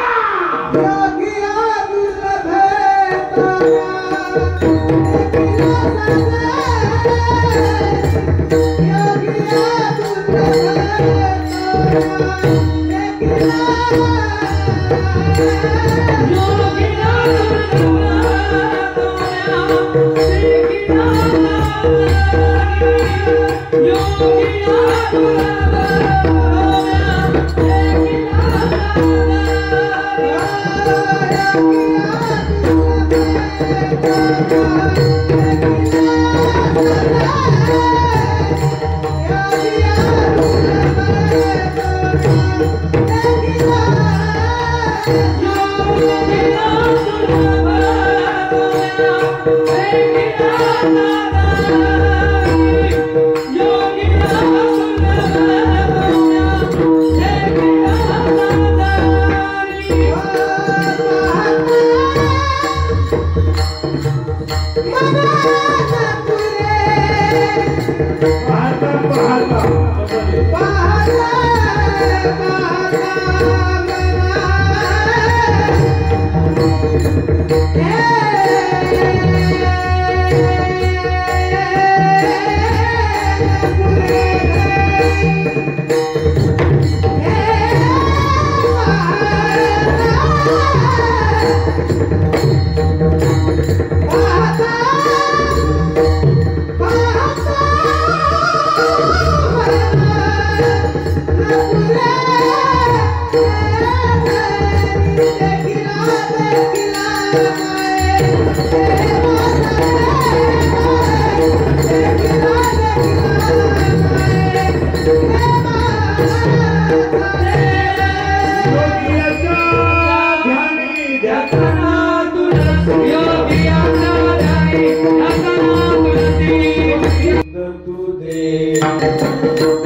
तुझे